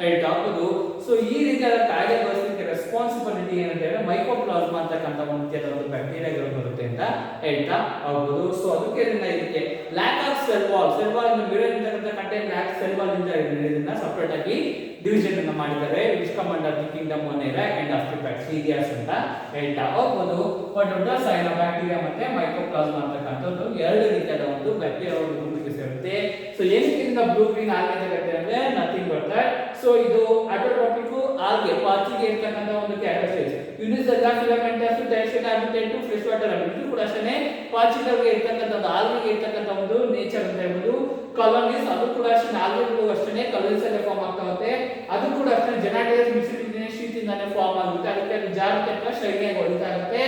ಹೇಳ್ತಾ ಹೋಗೋದು. ಸೊ ಈ ರೀತಿಯಾದ ಕಾಯಿಲೆ ಬರೋದಕ್ಕೆ ರೆಸ್ಪಾನ್ಸಿಬಿಲಿಟಿ ಏನಂತ ಹೇಳಿದ್ರೆ ಮೈಕೋಪ್ಲಾಸ್ಮಾ ಅಂತಕ್ಕಂಥ ಒಂದು ರೀತಿಯಾದ ಒಂದು ಬ್ಯಾಕ್ಟೀರಿಯಾಗಳು ಬರುತ್ತೆ ಅಂತ ಹೇಳ್ತಾ ಹೋಗ್ಬೋದು. ಸೊ ಅದಕ್ಕೆ ಇದಕ್ಕೆ ಲ್ಯಾಕ್ ಆಫ್ ಸೆಲ್ ವಾಲ್ ಇಂದ ಮಿರರ್ ಇರ್ತಕ್ಕಂಥ ಕಂಟೆಂಟ್ ಲ್ಯಾಕ್ ಸೆಲ್ ವಾಲ್ ಇಂದ ಇದನ್ನ ಸಪರೇಟ್ ಆಗಿ ಡಿವಿಷನ್ ಅನ್ನು ಮಾಡಿದ್ದಾರೆ. Which come under the kingdom ಮೊನೆರಾ and of the bacterias ಅಂತ ಹೇಳ್ತಾ ಹೋಗ್ಬೋದು. ಬಟ್ ಸೈನೋ ಬ್ಯಾಕ್ಟೀರಿಯಾ ಮತ್ತೆ ಮೈಕೋಪ್ಲಾಸ್ಮಾ ಅಂತಕ್ಕಂಥದ್ದು ಎರಡು ರೀತಿಯಾದ ಒಂದು ಬ್ಯಾಕ್ಟೀರಿಯಾ ಗುಂಪಿಗೆ ಸೇರುತ್ತೆ. ಸೊ ಏನಕ್ಕೆ ಬ್ಲೂ ಗ್ರೀನ್ ಆಲ್ಗೆ ಅಂತ ಕರೀತಾರೆ ಅಂದ್ರೆ ನಥಿಂಗ್ ಬಟ್ ದಟ್. ಸೊ ಇದು ಆಟೋಟ್ರೋಪಿಕ್ ಆಲ್ಗೆ ಪಾಚಿಗೆ ಇರ್ತಕ್ಕಂಥ ಒಂದು characteristics. Unicellular filamentous terrestrial habitat to fresh water habitat ಇದು ಕೂಡ ಅಷ್ಟೇ ಪಾಚಿಗಳಿಗೆ ಇರ್ತಕ್ಕಂಥ ಆಲ್ಗೆ ಇರ್ತಕ್ಕಂಥ ಒಂದು ನೇಚರ್ ಅಂತ ಹೇಳ್ಬೋದು. ಕಾಲೋನೀಸ್ ಅದು ಕೂಡ ಅಷ್ಟೇ ಆಲ್ಗೆಗಳು ಅಷ್ಟೇ ಕಾಲೋನೀಸ್ ಅಲ್ಲೇ ಫಾರ್ಮ್ ಆಗ್ತಾ ಹೋಗುತ್ತೆ. ಅದು ಕೂಡ ಅಷ್ಟೇ ಜೆನಾಟಿಕ್ ಮಿಶ್ರಿತ ಶೀತಿಂದಾನೆ ಫಾರ್ಮ್ ಆಗುತ್ತೆ. ಅದಕ್ಕೆ ಅದು ಜಾರಕ್ಕೆ ಅಥವಾ ಶೈನಿಯಾಗಿ ಹೊಡಿತಾ ಇರುತ್ತೆ.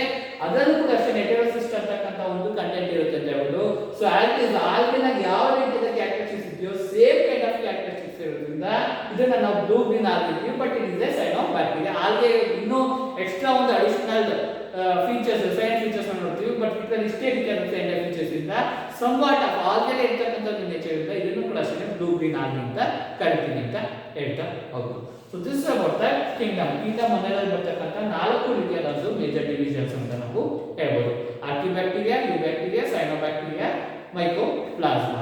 ಅದರಲ್ಲೂ ಕೂಡ ಅಷ್ಟೇ ಹೆಟೆರೋಸಿಸ್ಟ್ ಅಂತಕ್ಕಂಥ ಒಂದು ಕಂಟೆಂಟ್ ಇರುತ್ತೆ ಅಂತ ಹೇಳ್ಬೋದು. ಸೊ ಆಲ್ಗಿನ ಯಾವ ರೀತಿಯಾದ ಕ್ಯಾರೆಕ್ಟರಿಸ್ಟಿಕ್ಸ್ ಇದೆಯೋ ಸೇಮ್ ಕೈಂಡ್ ಆಫ್ ಕ್ಯಾರೆಕ್ಟರಿಸ್ಟಿಕ್ಸ್ ಇರೋದ್ರಿಂದ ಇದನ್ನ ನಾವು ಬ್ಲೂ ಗ್ರೀನ್ ಆಗಿರ್ತೀವಿ. But it is a sign of bacteria. Algae ಇನ್ನೂ ಎಕ್ಸ್ಟ್ರಾ ಒಂದು ಅಡಿಷನಲ್ ಫೀಚರ್ಸ್ ಸೈನ್ ಫೀಚರ್ಸ್ ನೋಡ್ತೀವಿ. ಬಟ್ ಇದರಲ್ಲಿ ಇಷ್ಟೇ ರೀತಿಯಾದ ಸೈನ್ ಫೀಚರ್ಸ್ ಇಂದ ಸಂವಾಟ್ ಆಫ್ ಆಲ್ಗೆಲ್ಲ ಇರ್ತಕ್ಕಂಥ ಒಂದು ನೇಚರ್ ಇದೆ. ಇದನ್ನು ಕೂಡ ಅಷ್ಟೇ ಬ್ಲೂ ಗ್ರೀನ್ ಆಲ್ಗೆ ಅಂತ ಕರಿತೀನಿ ಅಂತ ಹೇಳ್ತಾ ಹೋಗ್ಬೋದು. So this about the kingdom ಮೊನೆರಲ್ಲಿ ಬರ್ತಕ್ಕಂಥ 4 ರೀತಿಯಾದ ಒಂದು ಮೇಜರ್ ಡಿವಿಷನ್ಸ್ ಅಂತ ನಾವು ಹೇಳ್ಬೋದು. Archaebacteria, eubacteria, cyanobacteria, mycoplasma.